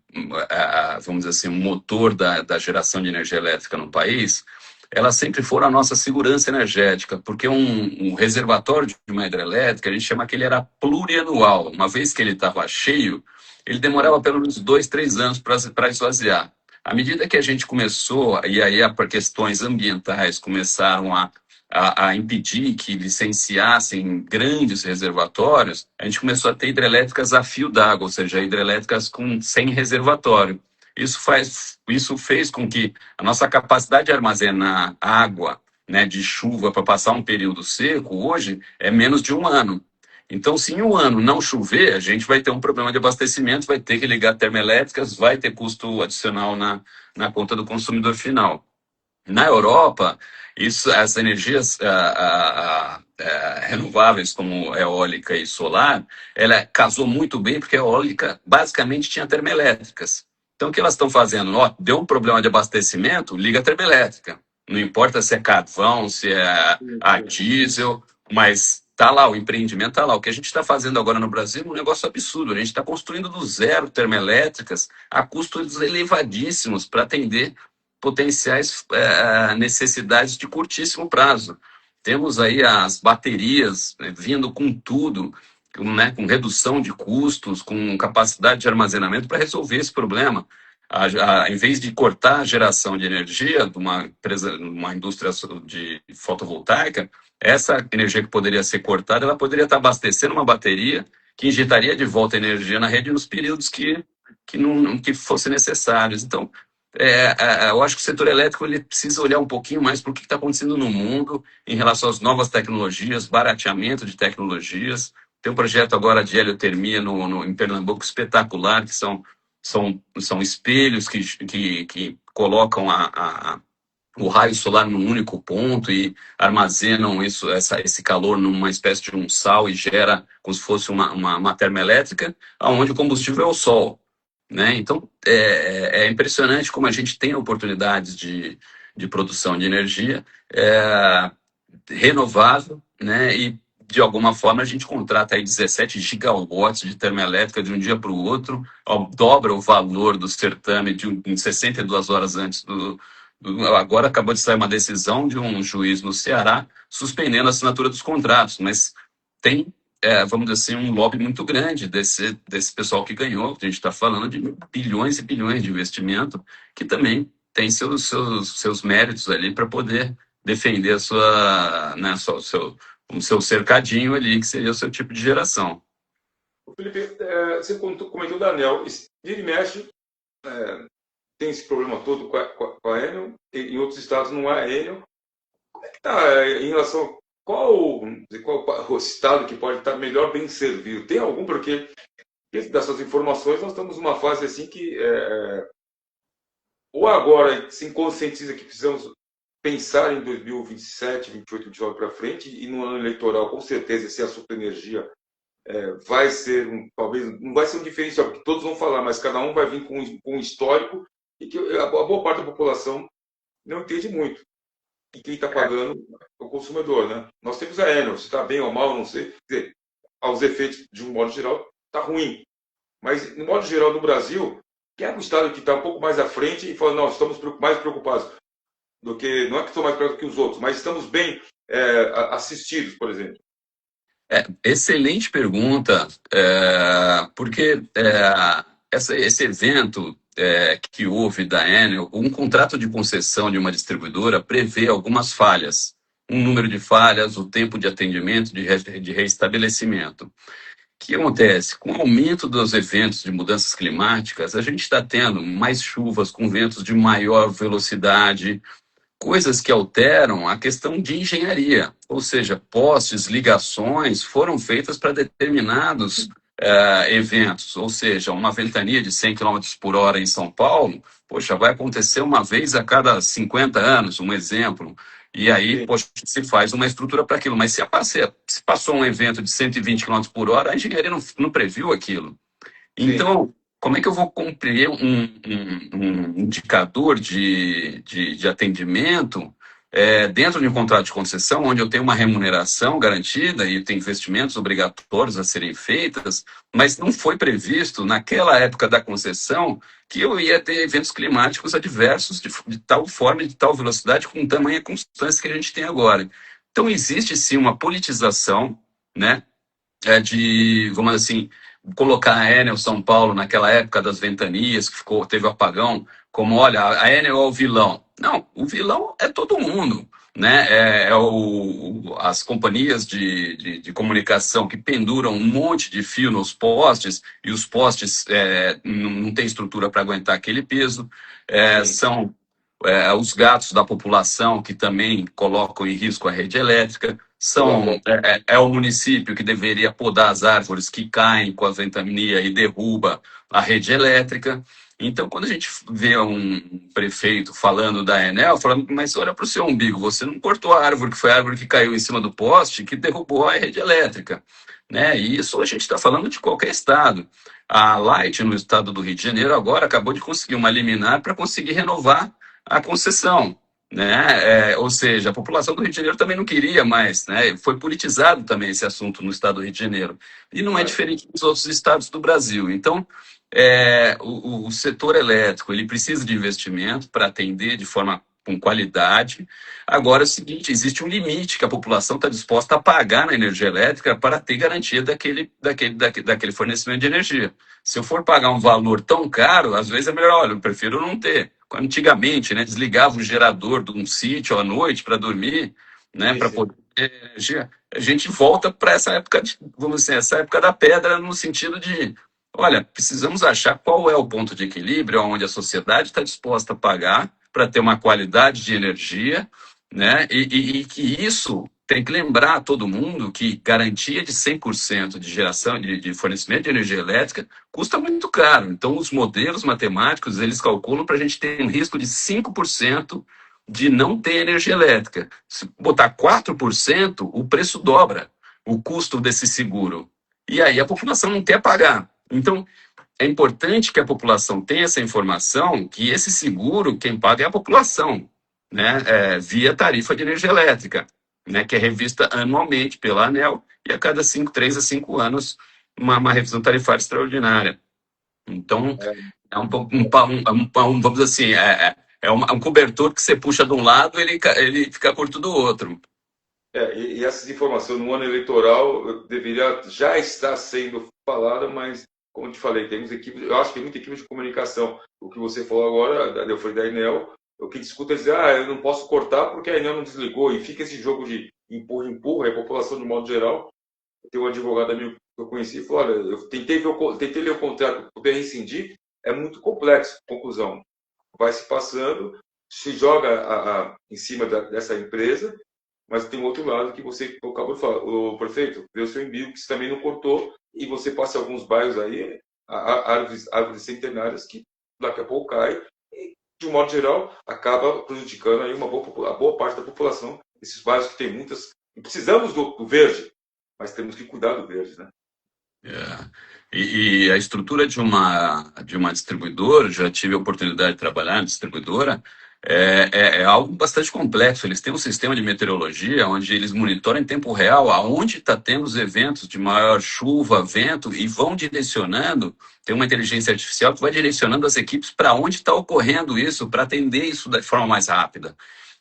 vamos dizer assim, um motor da geração de energia elétrica no país, elas sempre foram a nossa segurança energética, porque um reservatório de uma hidrelétrica, a gente chama que ele era plurianual. Uma vez que ele estava cheio, ele demorava pelo menos 2, 3 anos para esvaziar. À medida que a gente começou, e aí por questões ambientais começaram a impedir que licenciassem grandes reservatórios, a gente começou a ter hidrelétricas a fio d'água, ou seja, hidrelétricas sem reservatório. Isso fez com que a nossa capacidade de armazenar água, né, de chuva para passar um período seco, hoje é menos de um ano. Então, se em um ano não chover, a gente vai ter um problema de abastecimento, vai ter que ligar termoelétricas, vai ter custo adicional na conta do consumidor final. Na Europa, as energias renováveis, como eólica e solar, ela casou muito bem, porque a eólica basicamente tinha termoelétricas. Então, o que elas estão fazendo? Ó, deu um problema de abastecimento, liga a termoelétrica. Não importa se é carvão, se é a diesel, mas tá lá, o empreendimento está lá. O que a gente está fazendo agora no Brasil é um negócio absurdo. A gente está construindo do zero termoelétricas a custos elevadíssimos para atender potenciais necessidades de curtíssimo prazo. Temos aí as baterias, né, vindo com tudo, né, com redução de custos, com capacidade de armazenamento para resolver esse problema. Em vez de cortar a geração de energia de uma empresa, uma indústria de fotovoltaica, essa energia que poderia ser cortada, ela poderia estar abastecendo uma bateria que injetaria de volta energia na rede nos períodos que fossem necessários. Então, eu acho que o setor elétrico ele precisa olhar um pouquinho mais para o que está acontecendo no mundo em relação às novas tecnologias, barateamento de tecnologias. Tem um projeto agora de heliotermia em Pernambuco espetacular, que são espelhos que colocam o raio solar num único ponto e armazenam esse calor numa espécie de um sal e gera como se fosse uma termoelétrica, onde o combustível é o sol. Né? Então, é impressionante como a gente tem oportunidades de produção de energia renovável, né? E, de alguma forma, a gente contrata aí 17 gigawatts de termoelétrica de um dia para o outro, dobra o valor do certame em 62 horas antes Agora acabou de sair uma decisão de um juiz no Ceará suspendendo a assinatura dos contratos, mas tem vamos dizer assim, um lobby muito grande desse pessoal que ganhou. A gente está falando de bilhões e bilhões de investimento, que também tem seus méritos ali para poder defender a sua, né, o seu cercadinho ali, que seria o seu tipo de geração. Felipe, você comentou da ANEEL. Vira e mexe, tem esse problema todo com a Enel, em outros estados não há Enel. Como é que está em relação a qual o estado que pode estar melhor bem servido? Tem algum? Porque dessas informações nós estamos numa fase assim que ou agora se conscientiza que precisamos pensar em 2027, 28, 29 para frente, e no ano eleitoral com certeza esse assunto da energia vai ser talvez não vai ser um diferencial, porque todos vão falar, mas cada um vai vir com um histórico e que a boa parte da população não entende muito. E quem está pagando é o consumidor, né? Nós temos a Enel, se está bem ou mal, não sei. Quer dizer, aos efeitos, de um modo geral, está ruim. Mas, no modo geral, no Brasil, quem é o estado que está um pouco mais à frente e fala, não, estamos mais preocupados do que... Não é que estão mais preocupados que os outros, mas estamos bem assistidos, por exemplo. Excelente pergunta, porque esse evento que houve da Enel, um contrato de concessão de uma distribuidora prevê algumas falhas, um número de falhas, o tempo de atendimento, de reestabelecimento. que acontece? Com o aumento dos eventos de mudanças climáticas, a gente está tendo mais chuvas com ventos de maior velocidade, coisas que alteram a questão de engenharia, ou seja, postes, ligações foram feitas para determinados eventos, ou seja, uma ventania de 100 quilômetros por hora em São Paulo, poxa, vai acontecer uma vez a cada 50 anos, um exemplo, e aí, poxa, se faz uma estrutura para aquilo, mas se passou um evento de 120 quilômetros por hora, a engenharia não previu aquilo. Sim, Então, como é que eu vou cumprir um indicador de atendimento dentro de um contrato de concessão, onde eu tenho uma remuneração garantida e tem investimentos obrigatórios a serem feitas, mas não foi previsto naquela época da concessão que eu ia ter eventos climáticos adversos de tal forma e de tal velocidade com tamanha constância que a gente tem agora. Então, existe sim uma politização, né? Vamos dizer assim, colocar a Enel São Paulo naquela época das ventanias, que teve o apagão, como, olha, a Enel é o vilão. Não, o vilão é todo mundo, né? As companhias de comunicação que penduram um monte de fio nos postes, e os postes não têm estrutura para aguentar aquele peso. sim, São os gatos da população que também colocam em risco a rede elétrica, é o município que deveria podar as árvores que caem com a ventania e derruba a rede elétrica. Então, quando a gente vê um prefeito falando da Enel, falando, mas olha para o seu umbigo, você não cortou a árvore, que foi a árvore que caiu em cima do poste, que derrubou a rede elétrica. Né? E isso a gente está falando de qualquer estado. A Light, no estado do Rio de Janeiro, agora acabou de conseguir uma liminar para conseguir renovar a concessão, né? Ou seja, a população do Rio de Janeiro também não queria mais, né? Foi politizado também esse assunto no estado do Rio de Janeiro. E não é claro. diferente dos outros estados do Brasil. Então, o setor elétrico ele precisa de investimento para atender de forma com qualidade. Agora é o seguinte, existe um limite que a população está disposta a pagar na energia elétrica para ter garantia daquele fornecimento de energia. Se eu for pagar um valor tão caro, às vezes é melhor, olha, eu prefiro não ter. Antigamente, né, desligava o gerador de um sítio à noite para dormir, né, Sim, para sim. poder ter energia. A gente volta para essa época, vamos dizer, essa época da pedra, no sentido de, olha, precisamos achar qual é o ponto de equilíbrio onde a sociedade está disposta a pagar para ter uma qualidade de energia, né, e que isso tem que lembrar a todo mundo que garantia de 100% de geração, de fornecimento de energia elétrica, custa muito caro. Então, os modelos matemáticos, eles calculam para a gente ter um risco de 5% de não ter energia elétrica. Se botar 4%, o preço dobra o custo desse seguro. E aí a população não quer pagar. Então, é importante que a população tenha essa informação, que esse seguro, quem paga é a população, né? Via tarifa de energia elétrica, né? Que é revista anualmente pela ANEEL e a cada 3 a 5 anos uma revisão tarifária extraordinária. Então, é vamos dizer assim, um cobertor que você puxa de um lado, ele fica curto do outro. E essas informações no ano eleitoral deveria já estar sendo falada, mas, como eu te falei, temos equipes, eu acho que tem muita equipe de comunicação. O que você falou agora, eu falei da Enel, o que discuta é dizer, eu não posso cortar porque a Enel não desligou, e fica esse jogo de empurra, e a população, de modo geral. Tem um advogado amigo que eu conheci e falou, olha, eu tentei ler o contrato para poder rescindir, é muito complexo, conclusão. Vai se passando, se joga em cima dessa empresa, mas tem um outro lado que você acabou de falar, o prefeito, vê o seu embigo, que você também não cortou, e você passa em alguns bairros aí, árvores centenárias que daqui a pouco caem, e, de um modo geral, acaba prejudicando aí a boa parte da população, esses bairros que tem muitas, e precisamos do verde, mas temos que cuidar do verde, né? É. E a estrutura de uma distribuidora, já tive a oportunidade de trabalhar na distribuidora, é algo bastante complexo. Eles têm um sistema de meteorologia onde eles monitoram em tempo real aonde está tendo os eventos de maior chuva, vento, e vão direcionando. Tem uma inteligência artificial que vai direcionando as equipes para onde está ocorrendo isso, para atender isso de forma mais rápida.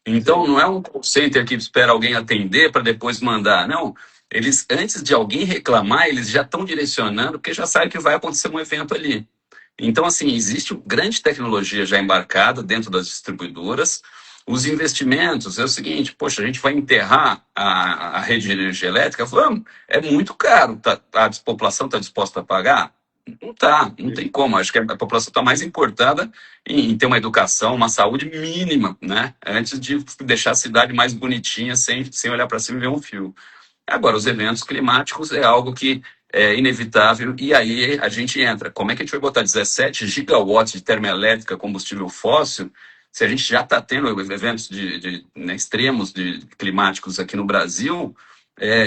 Então, Sim. não é um call center que espera alguém atender para depois mandar. Não, eles, antes de alguém reclamar, eles já estão direcionando, porque já sabem que vai acontecer um evento ali. Então, assim, existe uma grande tecnologia já embarcada dentro das distribuidoras. os investimentos é o seguinte, poxa, a gente vai enterrar a rede de energia elétrica? Vamos, é muito caro, a população está disposta a pagar? Não está, não tem como. Acho que a população está mais importada em ter uma educação, uma saúde mínima, né? Antes de deixar a cidade mais bonitinha, sem olhar para cima e ver um fio. Agora, os eventos climáticos é algo que é inevitável, e aí a gente entra. Como é que a gente vai botar 17 gigawatts de termoelétrica, combustível fóssil, se a gente já está tendo eventos né, extremos climáticos aqui no Brasil,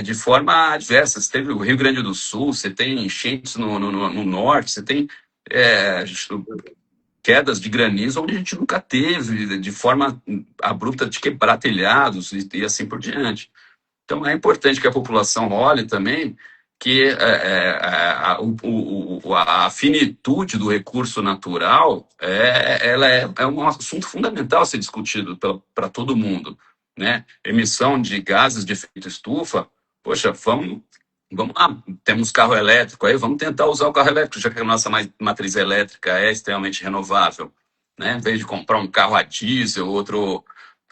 de forma adversa? Você teve o Rio Grande do Sul, você tem enchentes no norte, você tem é, quedas de granizo onde a gente nunca teve, de forma abrupta, de quebrar telhados e assim por diante. Então, é importante que a população olhe também que a finitude do recurso natural ela é um assunto fundamental a ser discutido para todo mundo, né? Emissão de gases de efeito estufa, poxa, vamos lá, temos carro elétrico aí, vamos tentar usar o carro elétrico, já que a nossa matriz elétrica é extremamente renovável, né? Em vez de comprar um carro a diesel, outro,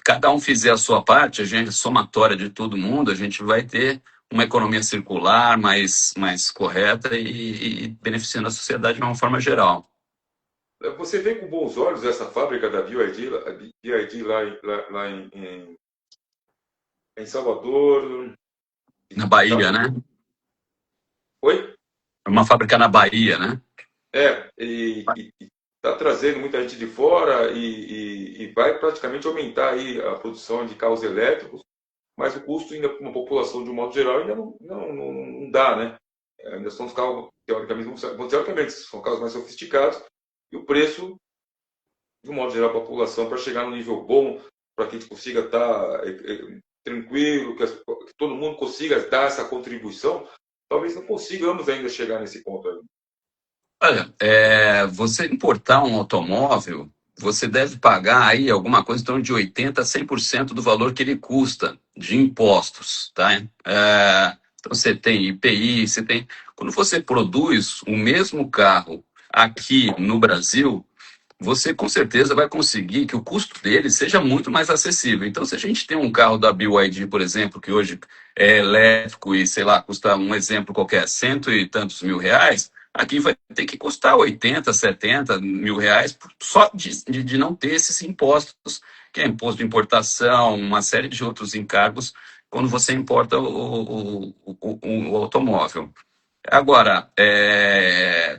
cada um fizer a sua parte, a gente, somatória de todo mundo, a gente vai ter uma economia circular mais correta e beneficiando a sociedade de uma forma geral. Você vê com bons olhos essa fábrica da BYD lá em Salvador? Na Bahia, né? Oi? É uma fábrica na Bahia, né? E está trazendo muita gente de fora e vai praticamente aumentar aí a produção de carros elétricos, mas o custo ainda para uma população de um modo geral ainda não dá, né? Ainda são os carros, teoricamente, são carros mais sofisticados e o preço, de um modo geral, para a população, para chegar num nível bom, para que a gente consiga estar tranquilo, que todo mundo consiga dar essa contribuição, talvez não consigamos ainda chegar nesse ponto aí. Olha, você importar um automóvel, você deve pagar aí alguma coisa em torno de 80% a 100% do valor que ele custa de impostos, tá? Então você tem IPI, você tem... Quando você produz o mesmo carro aqui no Brasil, você com certeza vai conseguir que o custo dele seja muito mais acessível. Então, se a gente tem um carro da BYD, por exemplo, que hoje é elétrico e, sei lá, custa um exemplo qualquer, cento e tantos mil reais, aqui vai ter que custar 80, 70 mil reais só de não ter esses impostos, que é imposto de importação, uma série de outros encargos, quando você importa o automóvel. Agora,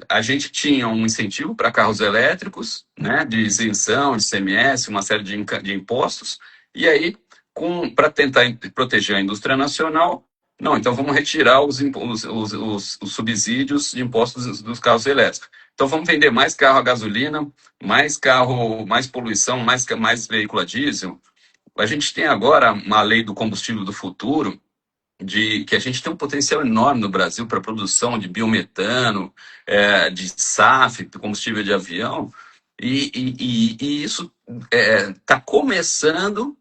a gente tinha um incentivo para carros elétricos, né, de isenção, de CMS, uma série de impostos, e aí, para tentar proteger a indústria nacional, não, então vamos retirar os subsídios de impostos dos carros elétricos. Então vamos vender mais carro a gasolina, mais carro, mais poluição, mais veículo a diesel. A gente tem agora uma lei do combustível do futuro, de que a gente tem um potencial enorme no Brasil para a produção de biometano, de SAF, combustível de avião, e isso está começando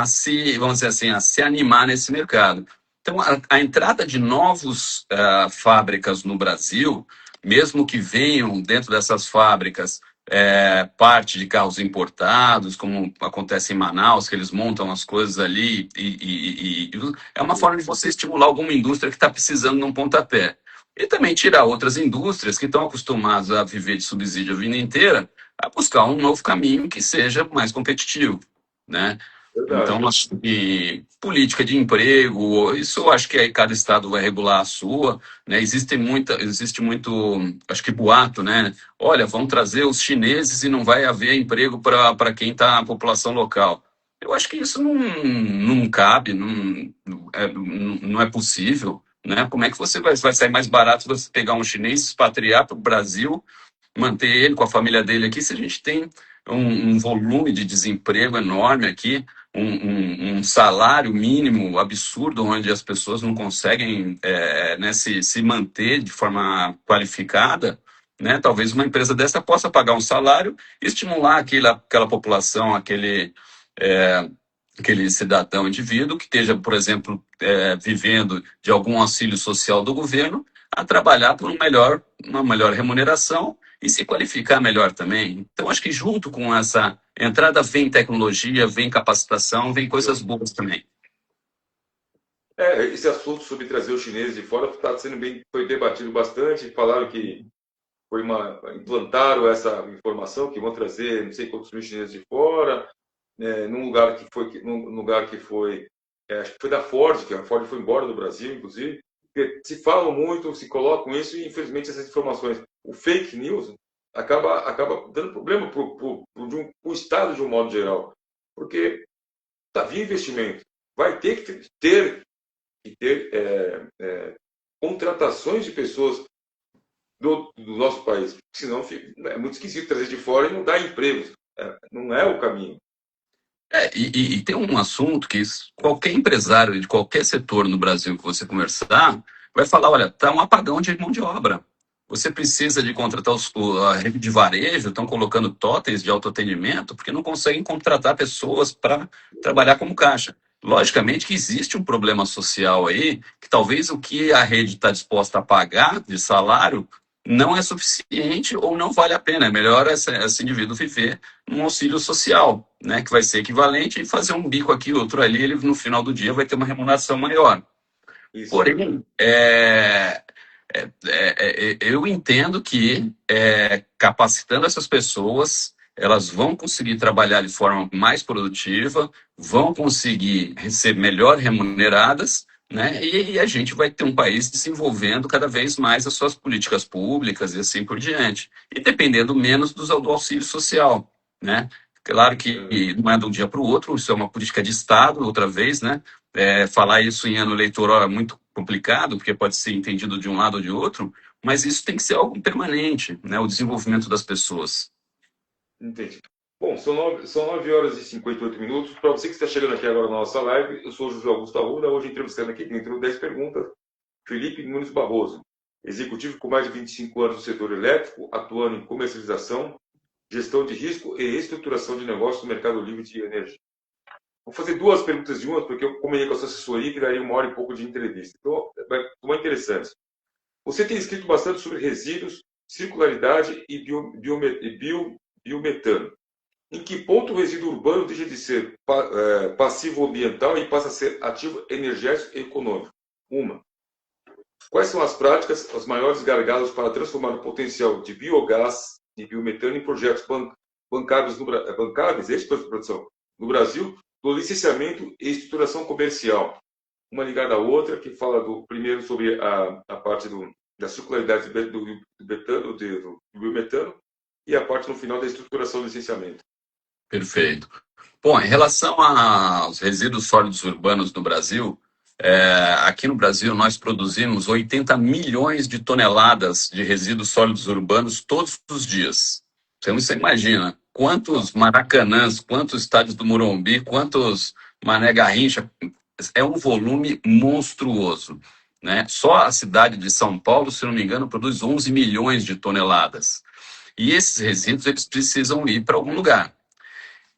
se, vamos dizer assim, a se animar nesse mercado. Então, a entrada de novos fábricas no Brasil, mesmo que venham dentro dessas fábricas parte de carros importados, como acontece em Manaus, que eles montam as coisas ali, é uma forma de você estimular alguma indústria que está precisando de um pontapé. E também tirar outras indústrias que estão acostumadas a viver de subsídio a vida inteira, a buscar um novo caminho que seja mais competitivo, né? Verdade. Então, acho que política de emprego, isso eu acho que aí cada estado vai regular a sua, né? Existe muito, acho que boato, né? Olha, vão trazer os chineses e não vai haver emprego para quem está na população local. Eu acho que isso não cabe, não é possível, né? Como é que vai sair mais barato você pegar um chinês, expatriar para o Brasil, manter ele com a família dele aqui, se a gente tem um volume de desemprego enorme aqui, um salário mínimo absurdo, onde as pessoas não conseguem né, se manter de forma qualificada, né? Talvez uma empresa dessa possa pagar um salário e estimular aquela população, aquele cidadão indivíduo que esteja, por exemplo, vivendo de algum auxílio social do governo, a trabalhar por uma melhor remuneração e se qualificar melhor também. Então, acho que junto com essa entrada vem tecnologia, vem capacitação, vem coisas boas também. Esse assunto sobre trazer os chineses de fora está sendo foi debatido bastante. Falaram que implantaram essa informação que vão trazer não sei quantos mil chineses de fora, num lugar que foi, acho que foi da Ford, que a Ford foi embora do Brasil, inclusive. Porque se falam muito, se colocam isso e infelizmente essas informações, o fake news acaba dando problema para o Estado de um modo geral, porque está vindo investimento, vai ter que ter contratações de pessoas do nosso país. Senão é muito esquisito trazer de fora e não dar empregos. Não é o caminho. E tem um assunto que qualquer empresário de qualquer setor no Brasil que você conversar vai falar, olha, está um apagão de mão de obra. Você precisa de contratar a rede de varejo, estão colocando totens de autoatendimento, porque não conseguem contratar pessoas para trabalhar como caixa. Logicamente que existe um problema social aí, que talvez o que a rede está disposta a pagar de salário não é suficiente ou não vale a pena. É melhor esse indivíduo viver num auxílio social, né, que vai ser equivalente e fazer um bico aqui, outro ali, ele no final do dia vai ter uma remuneração maior. Isso. Porém, eu entendo que capacitando essas pessoas, elas vão conseguir trabalhar de forma mais produtiva, vão conseguir ser melhor remuneradas, né? E a gente vai ter um país desenvolvendo cada vez mais as suas políticas públicas e assim por diante, e dependendo menos do auxílio social, né? Claro que não é de um dia para o outro, isso é uma política de Estado, outra vez, né? Falar isso em ano eleitoral é muito complicado, porque pode ser entendido de um lado ou de outro, mas isso tem que ser algo permanente, né? O desenvolvimento das pessoas. Entendi. Bom, são 9 horas e 58 minutos. Para você que está chegando aqui agora na nossa live, eu sou o José Augusto Arruda, hoje entrevistando aqui dentro de 10 perguntas, Felipe Nunes Barroso, executivo com mais de 25 anos no setor elétrico, atuando em comercialização, gestão de risco e reestruturação de negócios no mercado livre de energia. Vou fazer duas perguntas de uma, porque eu combinei com a sua assessoria que daria 1 hora e pouco de entrevista. Então, vai tomar interessante. Você tem escrito bastante sobre resíduos, circularidade e biometano. Em que ponto o resíduo urbano deixa de ser passivo ambiental e passa a ser ativo energético e econômico? Quais são as práticas, os maiores gargalos para transformar o potencial de biogás e biometano em projetos bancáveis no Brasil, do licenciamento e estruturação comercial? Uma ligada à outra, que fala primeiro sobre a parte da circularidade do biometano e a parte no final da estruturação do licenciamento. Perfeito. Bom, em relação aos resíduos sólidos urbanos no Brasil, aqui no Brasil nós produzimos 80 milhões de toneladas de resíduos sólidos urbanos todos os dias. Então você imagina quantos Maracanãs, quantos estádios do Morumbi, quantos Mané Garrincha, é um volume monstruoso, né? Só a cidade de São Paulo, se não me engano, produz 11 milhões de toneladas. E esses resíduos eles precisam ir para algum lugar.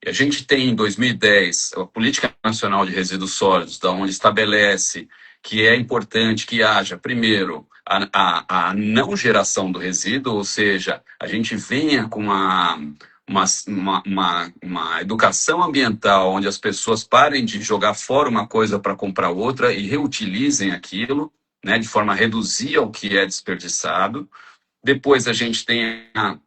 E a gente tem, em 2010, a Política Nacional de Resíduos Sólidos, da onde estabelece que é importante que haja, primeiro, a não geração do resíduo, ou seja, a gente venha com uma educação ambiental onde as pessoas parem de jogar fora uma coisa para comprar outra e reutilizem aquilo, né, de forma a reduzir o que é desperdiçado. Depois a gente tem a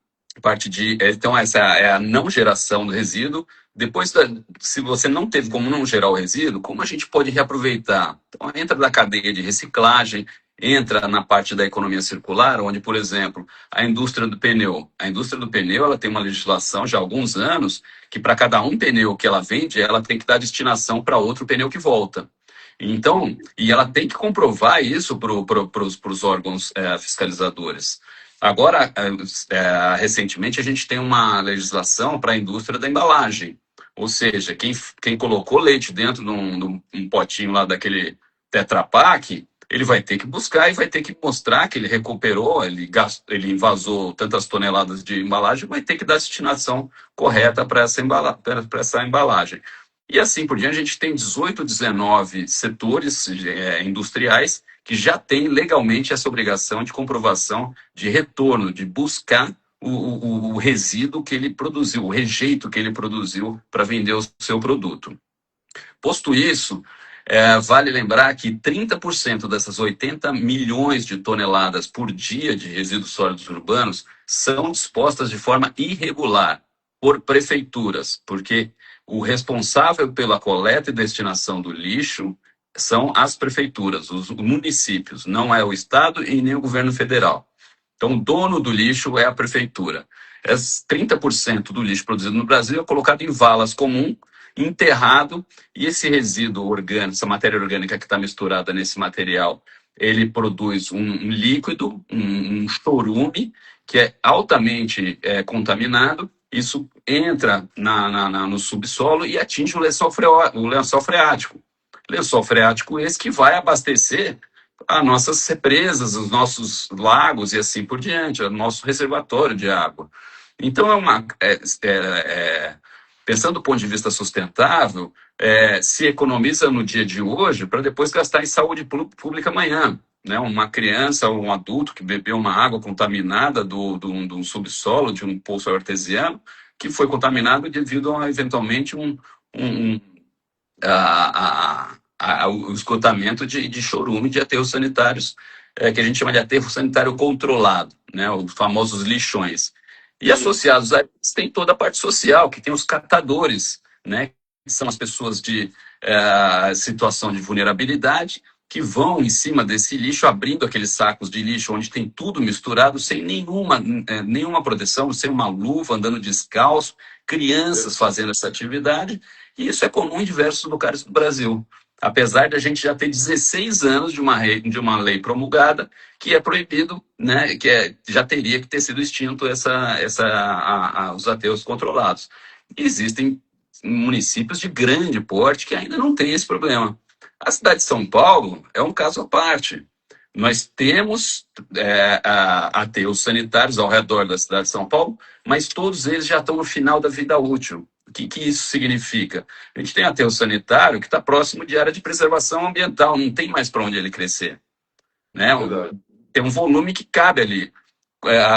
parte de... Então, essa é a não geração do resíduo. Depois, se você não teve como não gerar o resíduo, como a gente pode reaproveitar? Então, entra na cadeia de reciclagem, entra na parte da economia circular, onde, por exemplo, a indústria do pneu. A indústria do pneu ela tem uma legislação já há alguns anos que para cada um pneu que ela vende, ela tem que dar destinação para outro pneu que volta. Então, e ela tem que comprovar isso para os órgãos fiscalizadores. Agora, recentemente, a gente tem uma legislação para a indústria da embalagem. Ou seja, quem colocou leite dentro de um potinho lá daquele Tetra Pak, ele vai ter que buscar e vai ter que mostrar que ele recuperou, ele invasou tantas toneladas de embalagem, vai ter que dar a destinação correta para essa embalagem. E assim por diante, a gente tem 18, 19 setores industriais que já têm legalmente essa obrigação de comprovação de retorno, de buscar o resíduo que ele produziu, o rejeito que ele produziu para vender o seu produto. Posto isso, vale lembrar que 30% dessas 80 milhões de toneladas por dia de resíduos sólidos urbanos são dispostas de forma irregular por prefeituras, porque o responsável pela coleta e destinação do lixo são as prefeituras, os municípios, não é o Estado e nem o governo federal. Então, o dono do lixo é a prefeitura. 30% do lixo produzido no Brasil é colocado em valas comum, enterrado, e esse resíduo orgânico, essa matéria orgânica que está misturada nesse material, ele produz um líquido, um chorume, que é altamente contaminado. Isso entra no subsolo e atinge o lençol freático. Lençol freático esse que vai abastecer as nossas represas, os nossos lagos e assim por diante, o nosso reservatório de água. Então, pensando do ponto de vista sustentável, se economiza no dia de hoje para depois gastar em saúde pública amanhã. Né? Uma criança ou um adulto que bebeu uma água contaminada de um subsolo, de um poço artesiano, que foi contaminado devido a, eventualmente, o esgotamento de chorume, de aterros sanitários, que a gente chama de aterro sanitário controlado, né? Os famosos lixões. E associados a eles tem toda a parte social, que tem os catadores, né? Que são as pessoas de situação de vulnerabilidade, que vão em cima desse lixo, abrindo aqueles sacos de lixo onde tem tudo misturado, sem nenhuma proteção, sem uma luva, andando descalço, crianças fazendo essa atividade, e isso é comum em diversos lugares do Brasil. Apesar de a gente já ter 16 anos de uma lei promulgada que é proibido, né, já teria que ter sido extinto os aterros controlados. E existem municípios de grande porte que ainda não têm esse problema. A cidade de São Paulo é um caso à parte. Nós temos aterros sanitários ao redor da cidade de São Paulo, mas todos eles já estão no final da vida útil. O que isso significa? A gente tem aterro sanitário que está próximo de área de preservação ambiental, não tem mais para onde ele crescer. Né? Tem um volume que cabe ali.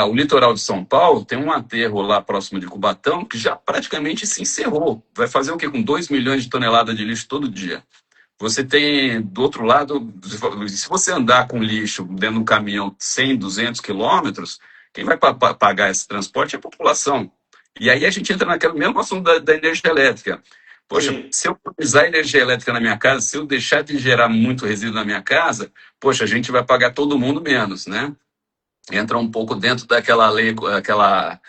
O litoral de São Paulo tem um aterro lá próximo de Cubatão que já praticamente se encerrou. Vai fazer o quê? Com 2 milhões de toneladas de lixo todo dia. Você tem, do outro lado, se você andar com lixo dentro de um caminhão 100, 200 quilômetros, quem vai pagar esse transporte é a população. E aí a gente entra naquele mesmo assunto da energia elétrica. Poxa, se eu usar energia elétrica na minha casa, se eu deixar de gerar muito resíduo na minha casa, poxa, a gente vai pagar todo mundo menos, né? Entra um pouco dentro daquela lei, aquela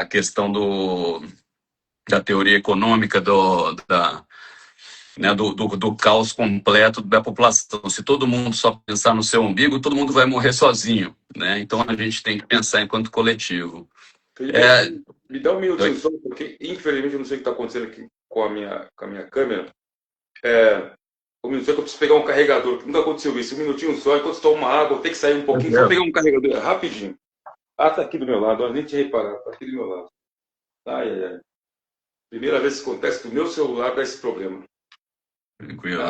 questão da teoria econômica do caos completo da população. Se todo mundo só pensar no seu umbigo, todo mundo vai morrer sozinho, né? Então a gente tem que pensar enquanto coletivo. Felipe, me dá um minutinho só, porque infelizmente eu não sei o que está acontecendo aqui com a minha câmera. Um minuto só que eu preciso pegar um carregador, que nunca aconteceu isso. Um minutinho só, enquanto estou uma água, eu tenho que sair um pouquinho, só pegar um carregador rapidinho. Tá aqui do meu lado, eu nem tinha reparado, tá aqui do meu lado. Ai. Primeira vez que acontece que o meu celular dá esse problema. Tranquilo.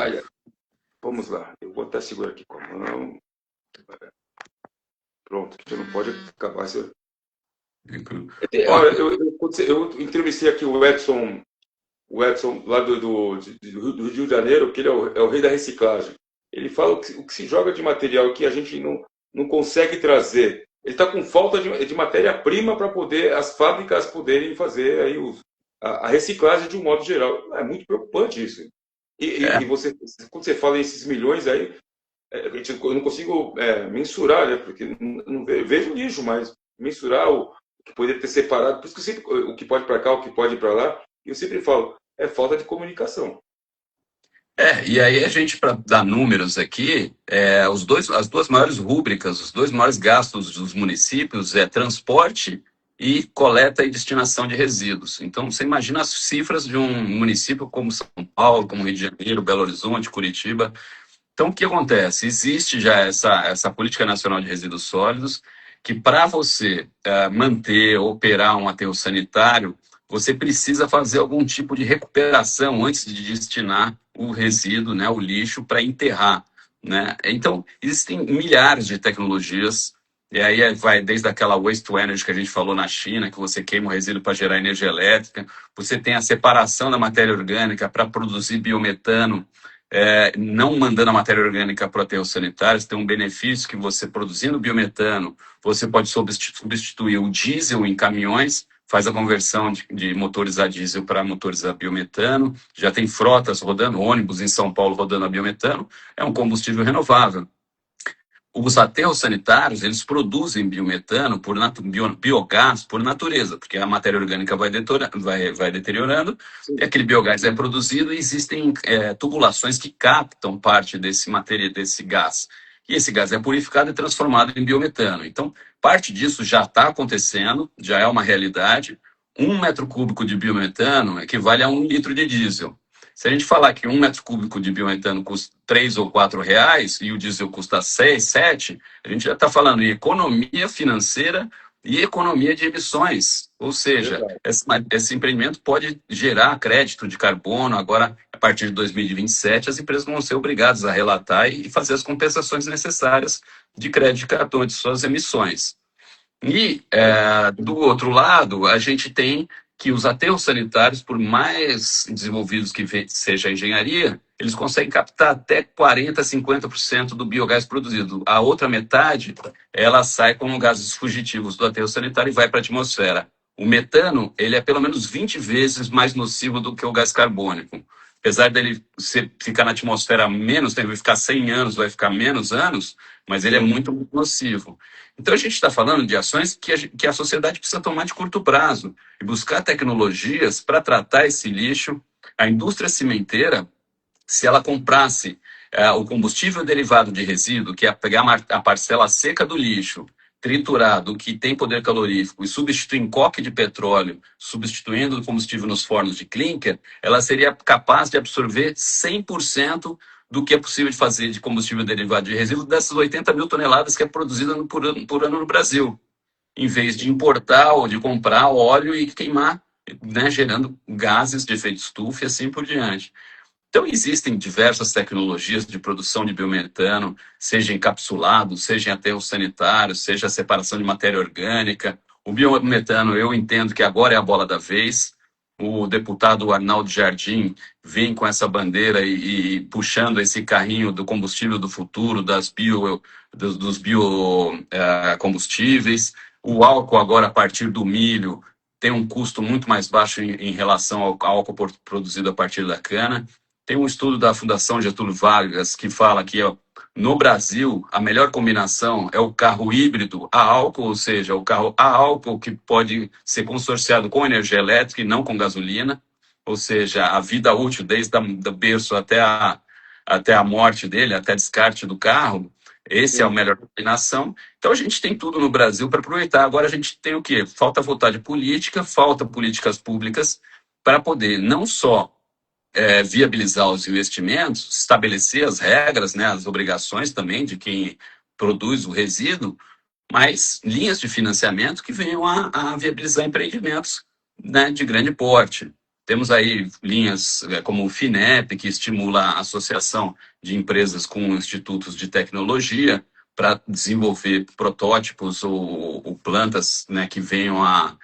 Vamos lá, eu vou até segurar aqui com a mão. Pronto, você não pode acabar. Eu entrevistei aqui o Edson lá do Rio de Janeiro, que ele é o rei da reciclagem. Ele fala o que se joga de material que a gente não consegue trazer. Ele está com falta de matéria-prima para poder as fábricas poderem fazer aí a reciclagem de um modo geral. É muito preocupante isso. E você, quando você fala em esses milhões aí, eu não consigo mensurar, né? Porque não vejo lixo, mas mensurar o que poderia ter separado. Por isso que eu sempre, o que pode para cá, o que pode para lá, eu sempre falo, é falta de comunicação. E aí a gente, para dar números aqui, as duas maiores rúbricas, os dois maiores gastos dos municípios é transporte e coleta e destinação de resíduos. Então, você imagina as cifras de um município como São Paulo, como Rio de Janeiro, Belo Horizonte, Curitiba. Então, o que acontece? Existe já essa Política Nacional de Resíduos Sólidos, que para você manter, operar um aterro sanitário, você precisa fazer algum tipo de recuperação antes de destinar o resíduo, né, o lixo, para enterrar. Né? Então, existem milhares de tecnologias E aí vai desde aquela waste to energy que a gente falou na China, que você queima o resíduo para gerar energia elétrica. Você tem a separação da matéria orgânica para produzir biometano, não mandando a matéria orgânica para aterros sanitários. Tem um benefício que você, produzindo biometano, você pode substituir o diesel em caminhões, faz a conversão de motores a diesel para motores a biometano. Já tem frotas rodando, ônibus em São Paulo rodando a biometano. É um combustível renovável. Os aterros sanitários, eles produzem biometano, biogás por natureza, porque a matéria orgânica vai deteriorando, Sim. e aquele biogás é produzido e existem tubulações que captam parte desse gás. E esse gás é purificado e transformado em biometano. Então, parte disso já está acontecendo, já é uma realidade. 1 metro cúbico de biometano equivale a 1 litro de diesel. Se a gente falar que 1 metro cúbico de biometano custa R$ 3 ou R$ 4 e o diesel custa 6, 7, a gente já está falando em economia financeira e economia de emissões. Ou seja, Verdade. esse empreendimento pode gerar crédito de carbono. Agora, a partir de 2027, as empresas vão ser obrigadas a relatar e fazer as compensações necessárias de crédito de carbono de suas emissões. E, do outro lado, a gente tem que os aterros sanitários, por mais desenvolvidos que seja a engenharia, eles conseguem captar até 40%, 50% do biogás produzido. A outra metade, ela sai como gases fugitivos do aterro sanitário e vai para a atmosfera. O metano, ele é pelo menos 20 vezes mais nocivo do que o gás carbônico. Apesar dele ficar na atmosfera menos, vai ficar 100 anos, vai ficar menos anos, mas ele é Sim. muito nocivo. Então, a gente está falando de ações que a sociedade precisa tomar de curto prazo e buscar tecnologias para tratar esse lixo. A indústria cimenteira, se ela comprasse o combustível derivado de resíduo, que é pegar a parcela seca do lixo, triturado, que tem poder calorífico, e substituir em coque de petróleo, substituindo o combustível nos fornos de clinker, ela seria capaz de absorver 100% do que é possível de fazer de combustível derivado de resíduo dessas 80 mil toneladas que é produzida por ano no Brasil, em vez de importar ou de comprar óleo e queimar, né, gerando gases de efeito estufa e assim por diante. Então, existem diversas tecnologias de produção de biometano, seja encapsulado, seja em aterros sanitários, seja a separação de matéria orgânica. O biometano, eu entendo que agora é a bola da vez. O deputado Arnaldo Jardim vem com essa bandeira e puxando esse carrinho do combustível do futuro, dos biocombustíveis. O álcool, agora, a partir do milho, tem um custo muito mais baixo em relação ao álcool produzido a partir da cana. Tem um estudo da Fundação Getúlio Vargas que fala que no Brasil a melhor combinação é o carro híbrido a álcool, ou seja, o carro a álcool que pode ser consorciado com energia elétrica e não com gasolina, ou seja, a vida útil desde o berço até a morte dele, até descarte do carro. Esse é a Sim. melhor combinação. Então a gente tem tudo no Brasil para aproveitar. Agora a gente tem o quê? Falta vontade política, falta políticas públicas para poder não só viabilizar os investimentos, estabelecer as regras, né, as obrigações também de quem produz o resíduo, mas linhas de financiamento que venham a viabilizar empreendimentos, né, de grande porte. Temos aí linhas como o FINEP, que estimula a associação de empresas com institutos de tecnologia para desenvolver protótipos ou plantas, né, que venham a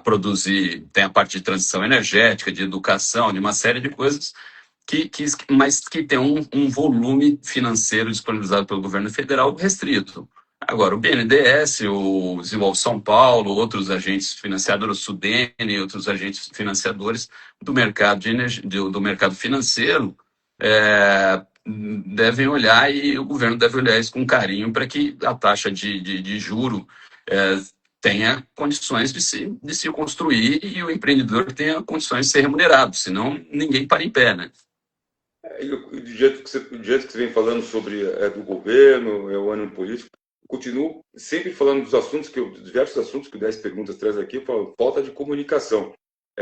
produzir, tem a parte de transição energética, de educação, de uma série de coisas, mas que tem um volume financeiro disponibilizado pelo governo federal restrito. Agora, o BNDES, o Desenvolve São Paulo, outros agentes financiadores, o Sudene, outros agentes financiadores do mercado, do mercado financeiro, devem olhar, e o governo deve olhar isso com carinho para que a taxa de juro tenha condições de se construir e o empreendedor tenha condições de ser remunerado, senão ninguém para em pé, né? Do jeito que você vem falando sobre do governo, o ano político, continuo sempre falando dos assuntos, diversos assuntos que o 10 Perguntas traz aqui, falta de comunicação.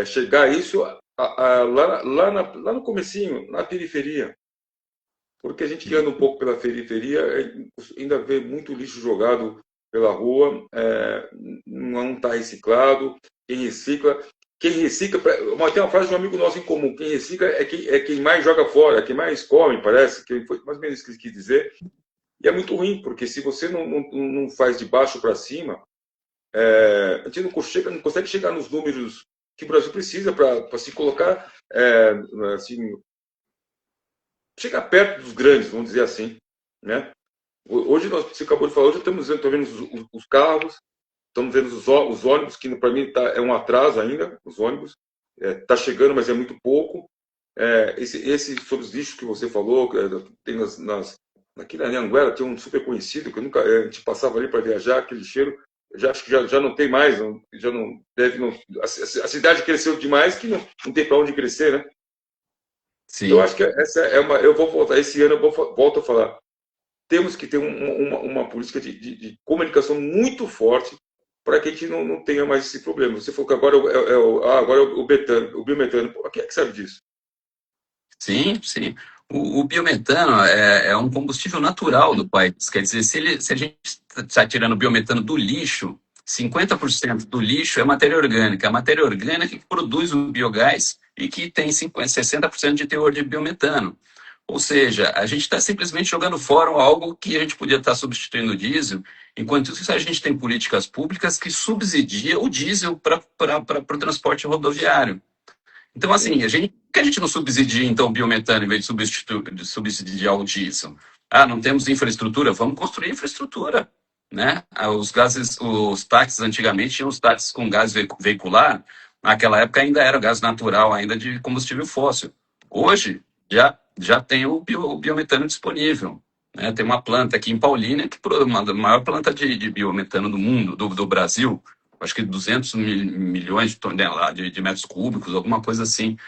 Chegar a isso lá no comecinho, na periferia. Porque a gente que anda um pouco pela periferia ainda vê muito lixo jogado pela rua, não está reciclado. Quem recicla, tem uma frase de um amigo nosso em comum: quem recicla é quem mais joga fora, é quem mais come, parece, que foi mais ou menos isso que ele quis dizer. E é muito ruim, porque se você não faz de baixo para cima, a gente não consegue chegar nos números que o Brasil precisa para se colocar, assim, chegar perto dos grandes, vamos dizer assim, né? Hoje, você acabou de falar, hoje estamos vendo os carros, estamos vendo os ônibus, que para mim é um atraso ainda, os ônibus. Está chegando, mas é muito pouco. Esse sobre os lixos que você falou, tem aqui na Anhanguera tinha um super conhecido, que a gente passava ali para viajar, aquele lixeiro, acho que já não tem mais, já não deve. A cidade cresceu demais que não tem para onde crescer, né? Então, eu Sim. acho que essa é uma. Eu vou voltar, esse ano volto a falar. Temos que ter uma política de comunicação muito forte para que a gente não tenha mais esse problema. Você falou que agora agora é o biometano. Quem é que sabe disso? Sim, sim. O biometano é um combustível natural do país. Quer dizer, se a gente está tirando biometano do lixo, 50% do lixo é matéria orgânica. A matéria orgânica que produz o biogás e que tem 60% de teor de biometano. Ou seja, a gente está simplesmente jogando fora algo que a gente podia estar substituindo o diesel, enquanto isso a gente tem políticas públicas que subsidiam o diesel para o transporte rodoviário. Então, assim, por que a gente não subsidia, então, o biometano em vez de subsidiar o diesel? Ah, não temos infraestrutura? Vamos construir infraestrutura, né? Os táxis antigamente tinham os táxis com gás veicular, naquela época ainda era gás natural, ainda de combustível fóssil. Hoje, já tem o biometano disponível, né? Tem uma planta aqui em Paulínia, que é uma da maior planta de biometano do mundo, do Brasil, acho que 200 milhões de toneladas de metros cúbicos, alguma coisa assim.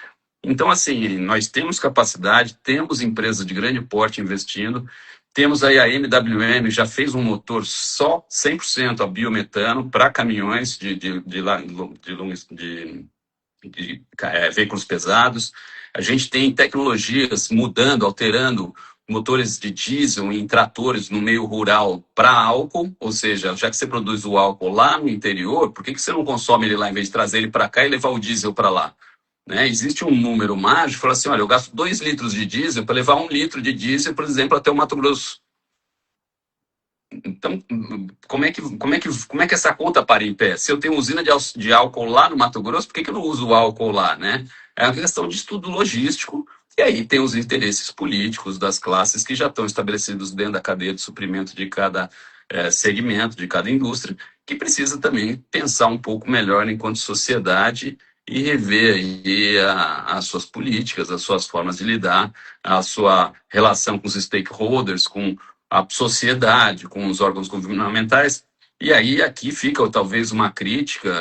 Então, assim, nós temos capacidade, temos empresas de grande porte investindo, temos aí a MWM, já fez um motor só 100% a biometano para caminhões de veículos pesados. A gente tem tecnologias mudando, alterando motores de diesel em tratores no meio rural para álcool, ou seja, já que você produz o álcool lá no interior, por que você não consome ele lá em vez de trazer ele para cá e levar o diesel para lá? Né? Existe um número mágico, fala assim, olha, eu gasto 2 litros de diesel para levar 1 litro de diesel, por exemplo, até o Mato Grosso. Então, como é que essa conta para em pé? Se eu tenho usina de álcool lá no Mato Grosso, por que eu não uso o álcool lá, né? É uma questão de estudo logístico, e aí tem os interesses políticos das classes que já estão estabelecidos dentro da cadeia de suprimento de cada segmento, de cada indústria, que precisa também pensar um pouco melhor enquanto sociedade e rever aí as suas políticas, as suas formas de lidar, a sua relação com os stakeholders, com a sociedade, com os órgãos governamentais. E aí aqui fica talvez uma crítica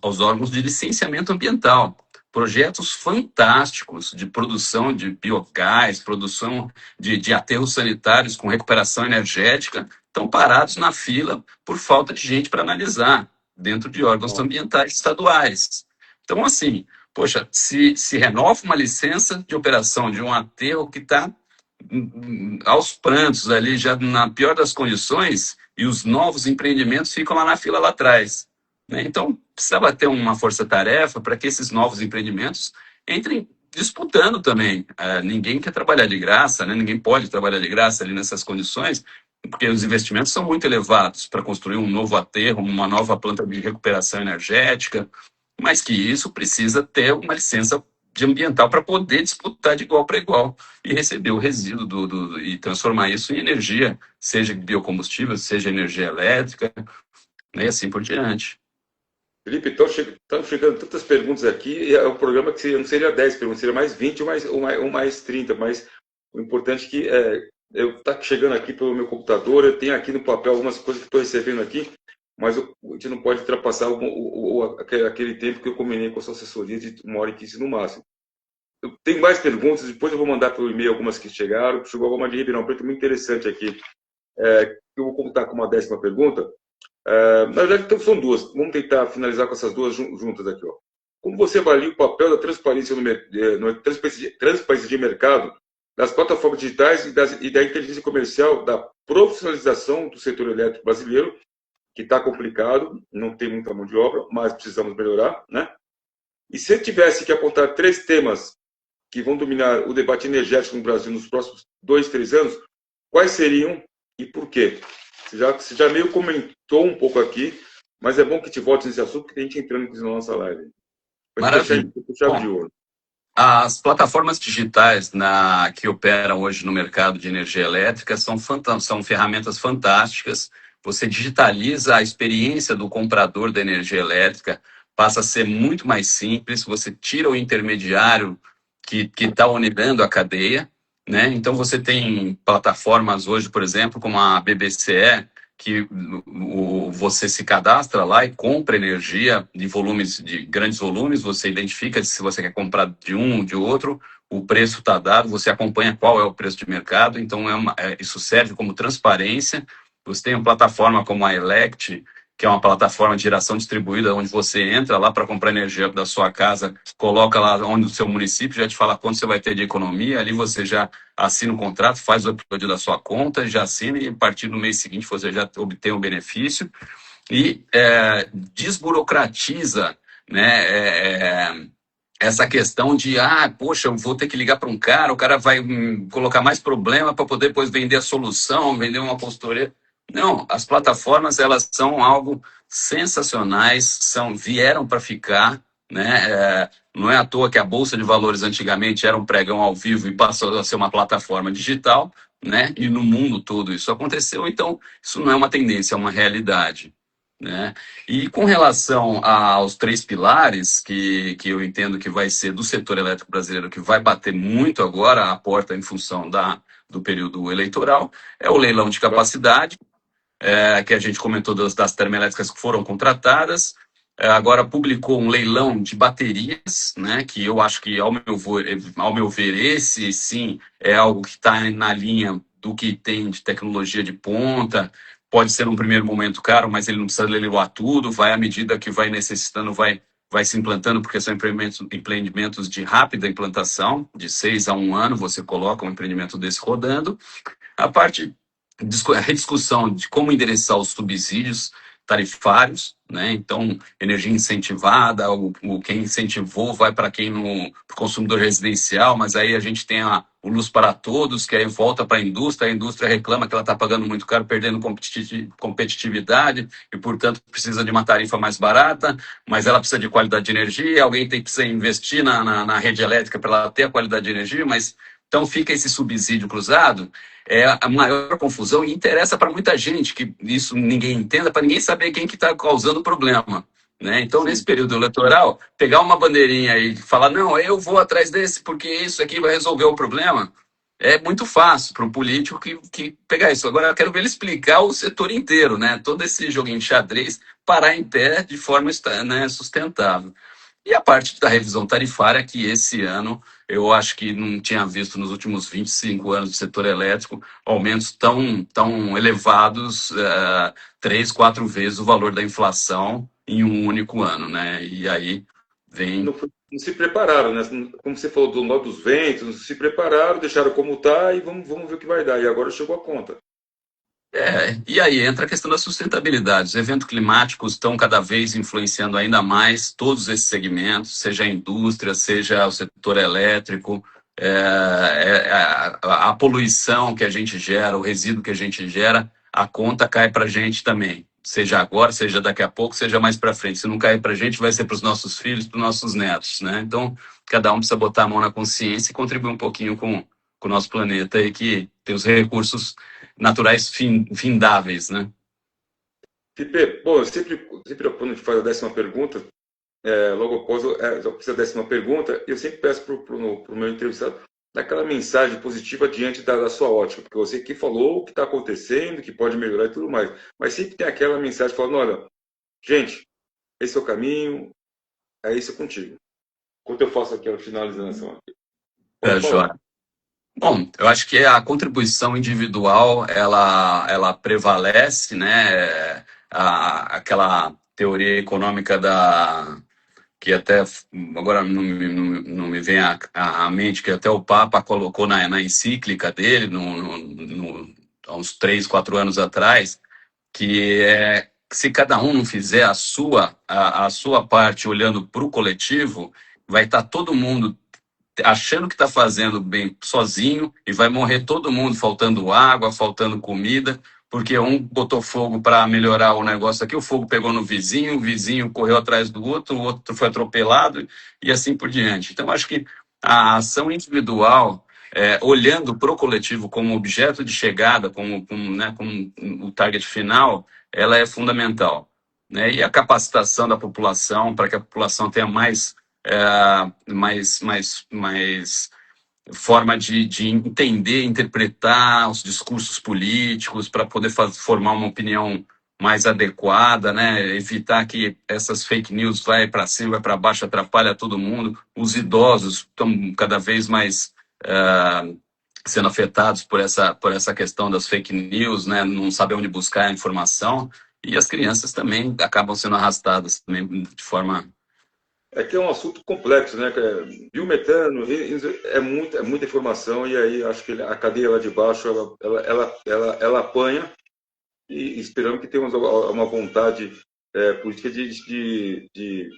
aos órgãos de licenciamento ambiental. Projetos fantásticos de produção de biogás, produção de aterros sanitários com recuperação energética, estão parados na fila por falta de gente para analisar, dentro de órgãos ambientais estaduais. Então, assim, poxa, se renova uma licença de operação de um aterro que está aos prantos ali, já na pior das condições, e os novos empreendimentos ficam lá na fila lá atrás. Né? Então, precisava ter uma força-tarefa para que esses novos empreendimentos entrem disputando também. Ninguém quer trabalhar de graça, né? Ninguém pode trabalhar de graça ali nessas condições, porque os investimentos são muito elevados para construir um novo aterro, uma nova planta de recuperação energética, mas que isso precisa ter uma licença de ambiental para poder disputar de igual para igual e receber o resíduo e transformar isso em energia, seja biocombustível, seja energia elétrica, né, e assim por diante. Felipe, estão chegando tantas perguntas aqui, e é um programa que não seria 10 perguntas, seria mais 20 ou mais 30, mas o importante é que eu estou chegando aqui pelo meu computador, eu tenho aqui no papel algumas coisas que estou recebendo aqui, mas a gente não pode ultrapassar aquele tempo que eu combinei com a sua assessoria de 1h15 no máximo. Eu tenho mais perguntas, depois eu vou mandar pelo e-mail algumas que chegaram. Chegou alguma de Ribeirão Preto muito interessante aqui. Eu vou contar com uma 10ª pergunta. Na verdade, então, são duas. Vamos tentar finalizar com essas duas juntas aqui. Ó. Como você avalia o papel da transparência transparência de mercado, das plataformas digitais e da inteligência comercial, da profissionalização do setor elétrico brasileiro, que está complicado, não tem muita mão de obra, mas precisamos melhorar, né? E se eu tivesse que apontar 3 temas que vão dominar o debate energético no Brasil nos próximos 2, 3 anos, quais seriam e por quê? Você já meio comentou um pouco aqui, mas é bom que te volte nesse assunto, porque a gente entrando aqui na nossa live. Para fechar Maravilha. com chave de Bom, ouro. as plataformas digitais que operam hoje no mercado de energia elétrica são ferramentas fantásticas. Você digitaliza a experiência do comprador da energia elétrica, passa a ser muito mais simples, você tira o intermediário que está onerando a cadeia, né? Então você tem plataformas hoje, por exemplo, como a BBCE, que você se cadastra lá e compra energia de grandes volumes, você identifica se você quer comprar de um ou de outro, o preço está dado, você acompanha qual é o preço de mercado, então isso serve como transparência. Você tem uma plataforma como a Elect, que é uma plataforma de geração distribuída, onde você entra lá para comprar energia da sua casa, coloca lá onde o seu município, já te fala quanto você vai ter de economia, ali você já assina o contrato, faz o upload da sua conta, já assina e a partir do mês seguinte você já obtém o benefício e desburocratiza, né, essa questão de, poxa, eu vou ter que ligar para um cara, o cara vai colocar mais problema para poder depois vender a solução, vender uma consultoria. Não, as plataformas, elas são algo sensacionais, vieram para ficar, né? Não é à toa que a Bolsa de Valores antigamente era um pregão ao vivo e passou a ser uma plataforma digital, né? E no mundo todo isso aconteceu, então isso não é uma tendência, é uma realidade, né? E com relação aos três pilares, que eu entendo que vai ser do setor elétrico brasileiro, que vai bater muito agora a porta em função do período eleitoral, é o leilão de capacidade, que a gente comentou das termoelétricas que foram contratadas. Agora publicou um leilão de baterias, né, que eu acho que, ao meu ver, esse sim é algo que está na linha do que tem de tecnologia de ponta. Pode ser num primeiro momento caro, mas ele não precisa leiloar tudo, vai à medida que vai necessitando, vai se implantando, porque são empreendimentos de rápida implantação, de 6 a 1 ano, você coloca um empreendimento desse rodando. A parte a rediscussão de como endereçar os subsídios tarifários, né? Então, energia incentivada, quem incentivou vai para quem no consumidor residencial, mas aí a gente tem o Luz para Todos, que aí volta para a indústria reclama que ela está pagando muito caro, perdendo competitividade e, portanto, precisa de uma tarifa mais barata, mas ela precisa de qualidade de energia, alguém precisa investir na rede elétrica para ela ter a qualidade de energia, mas então fica esse subsídio cruzado, é a maior confusão e interessa para muita gente que isso ninguém entenda, para ninguém saber quem que está causando o problema, né? Então, Sim. nesse período eleitoral, pegar uma bandeirinha e falar, não, eu vou atrás desse porque isso aqui vai resolver o problema, é muito fácil para o político que pegar isso. Agora, eu quero ver ele explicar o setor inteiro, né? Todo esse joguinho de xadrez parar em pé de forma, né, sustentável. E a parte da revisão tarifária, que esse ano eu acho que não tinha visto nos últimos 25 anos do setor elétrico aumentos tão elevados, 3, 4 vezes o valor da inflação em um único ano, né? E aí vem... Não se prepararam, né? Como você falou do nó dos ventos, não se prepararam, deixaram como está e vamos ver o que vai dar. E agora chegou a conta. E aí entra a questão da sustentabilidade. Os eventos climáticos estão cada vez influenciando ainda mais todos esses segmentos, seja a indústria, seja o setor elétrico, a poluição que a gente gera, o resíduo que a gente gera, a conta cai para a gente também. Seja agora, seja daqui a pouco, seja mais para frente. Se não cair para a gente, vai ser para os nossos filhos, para os nossos netos, né? Então, cada um precisa botar a mão na consciência e contribuir um pouquinho com o nosso planeta aí, que tem os recursos naturais findáveis, né? Felipe, bom, eu sempre quando a gente faz a 10ª pergunta, logo após eu fiz a 10ª pergunta, eu sempre peço para o meu entrevistado dar aquela mensagem positiva diante da sua ótica, porque você aqui falou o que está acontecendo, que pode melhorar e tudo mais, mas sempre tem aquela mensagem falando, olha, gente, esse é o caminho, é isso contigo. Enquanto eu faço aqui a finalização aqui. Pode falar. Joia. Bom, eu acho que a contribuição individual, ela prevalece, né? Aquela teoria econômica que até agora não me vem à mente, que até o Papa colocou na encíclica dele, há uns 3, 4 anos atrás, que é que se cada um não fizer a sua parte olhando para o coletivo, vai estar todo mundo achando que está fazendo bem sozinho e vai morrer todo mundo, faltando água, faltando comida, porque um botou fogo para melhorar o negócio aqui, o fogo pegou no vizinho, o vizinho correu atrás do outro, o outro foi atropelado e assim por diante. Então, acho que a ação individual, olhando para o coletivo como objeto de chegada, como o target final, ela é fundamental, né? E a capacitação da população para que a população tenha mais forma de entender, interpretar os discursos políticos para poder formar uma opinião mais adequada, né? Evitar que essas fake news vai para cima, vai para baixo, atrapalha todo mundo. Os idosos estão cada vez mais sendo afetados por essa questão das fake news, né? Não sabem onde buscar a informação. E as crianças também acabam sendo arrastadas também de forma. É que é um assunto complexo, né? Biometano é muita informação e aí acho que a cadeia lá de baixo ela apanha e esperamos que tenhamos uma vontade política de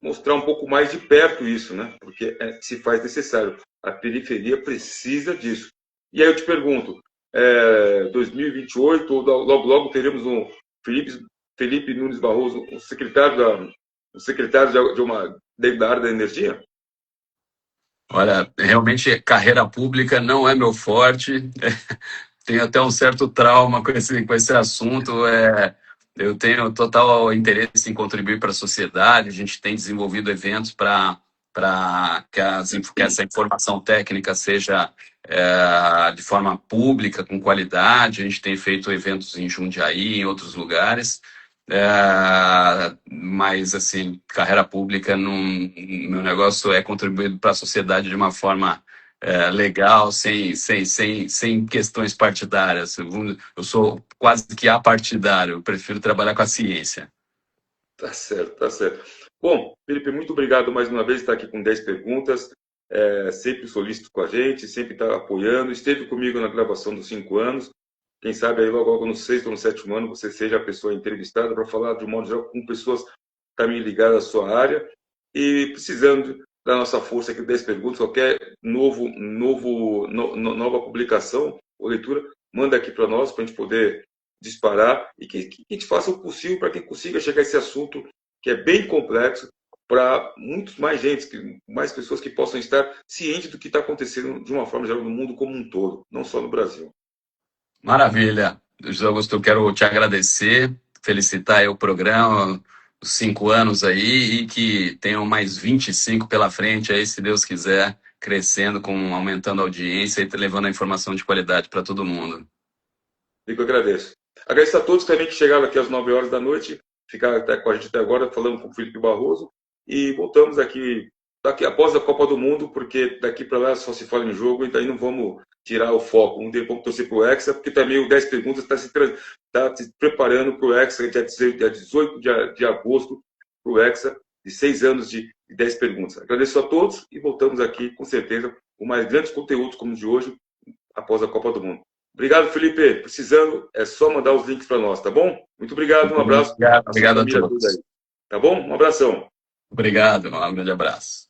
mostrar um pouco mais de perto isso, né? Porque se faz necessário. A periferia precisa disso. E aí eu te pergunto, 2028 ou logo teremos um Felipe Nunes Barroso, o secretário da área da energia? Olha, realmente carreira pública não é meu forte. Tenho até um certo trauma com esse assunto. Eu tenho total interesse em contribuir para a sociedade. A gente tem desenvolvido eventos para que essa informação técnica seja de forma pública, com qualidade. A gente tem feito eventos em Jundiaí, em outros lugares. Mas, assim, carreira pública, meu negócio é contribuir para a sociedade de uma forma legal, sem questões partidárias. Eu sou quase que apartidário, eu prefiro trabalhar com a ciência. Tá certo, tá certo. Bom, Felipe, muito obrigado mais uma vez por estar aqui com 10 perguntas. Sempre solícito com a gente, sempre está apoiando. Esteve comigo na gravação dos 5 anos. Quem sabe aí logo no 6º ou no 7º ano você seja a pessoa entrevistada para falar de um modo geral com pessoas também ligadas à sua área e precisando da nossa força aqui, 10 perguntas, qualquer nova publicação ou leitura, manda aqui para nós, para a gente poder disparar e que a gente faça o possível para que consiga chegar a esse assunto que é bem complexo para muito mais gente, mais pessoas que possam estar cientes do que está acontecendo de uma forma geral no mundo como um todo, não só no Brasil. Maravilha. José Augusto, eu quero te agradecer, felicitar aí o programa, os 5 anos aí, e que tenham mais 25 pela frente aí, se Deus quiser, crescendo, aumentando a audiência e levando a informação de qualidade para todo mundo. Eu agradeço. Agradeço a todos também que chegaram aqui às 9 horas da noite, ficaram até com a gente até agora, falando com o Felipe Barroso, e voltamos aqui após a Copa do Mundo, porque daqui para lá só se fala em jogo, e daí não vamos tirar o foco, vamos torcer para o Hexa, porque também o 10 Perguntas está se preparando para o Hexa, dia 18 de agosto, para o Hexa, de 6 anos de 10 Perguntas. Agradeço a todos e voltamos aqui, com certeza, com mais grandes conteúdos como o de hoje, após a Copa do Mundo. Obrigado, Felipe. Precisando, é só mandar os links para nós, tá bom? Muito obrigado, um abraço. Obrigado a todos. Aí, tá bom? Um abração. Obrigado, um grande abraço.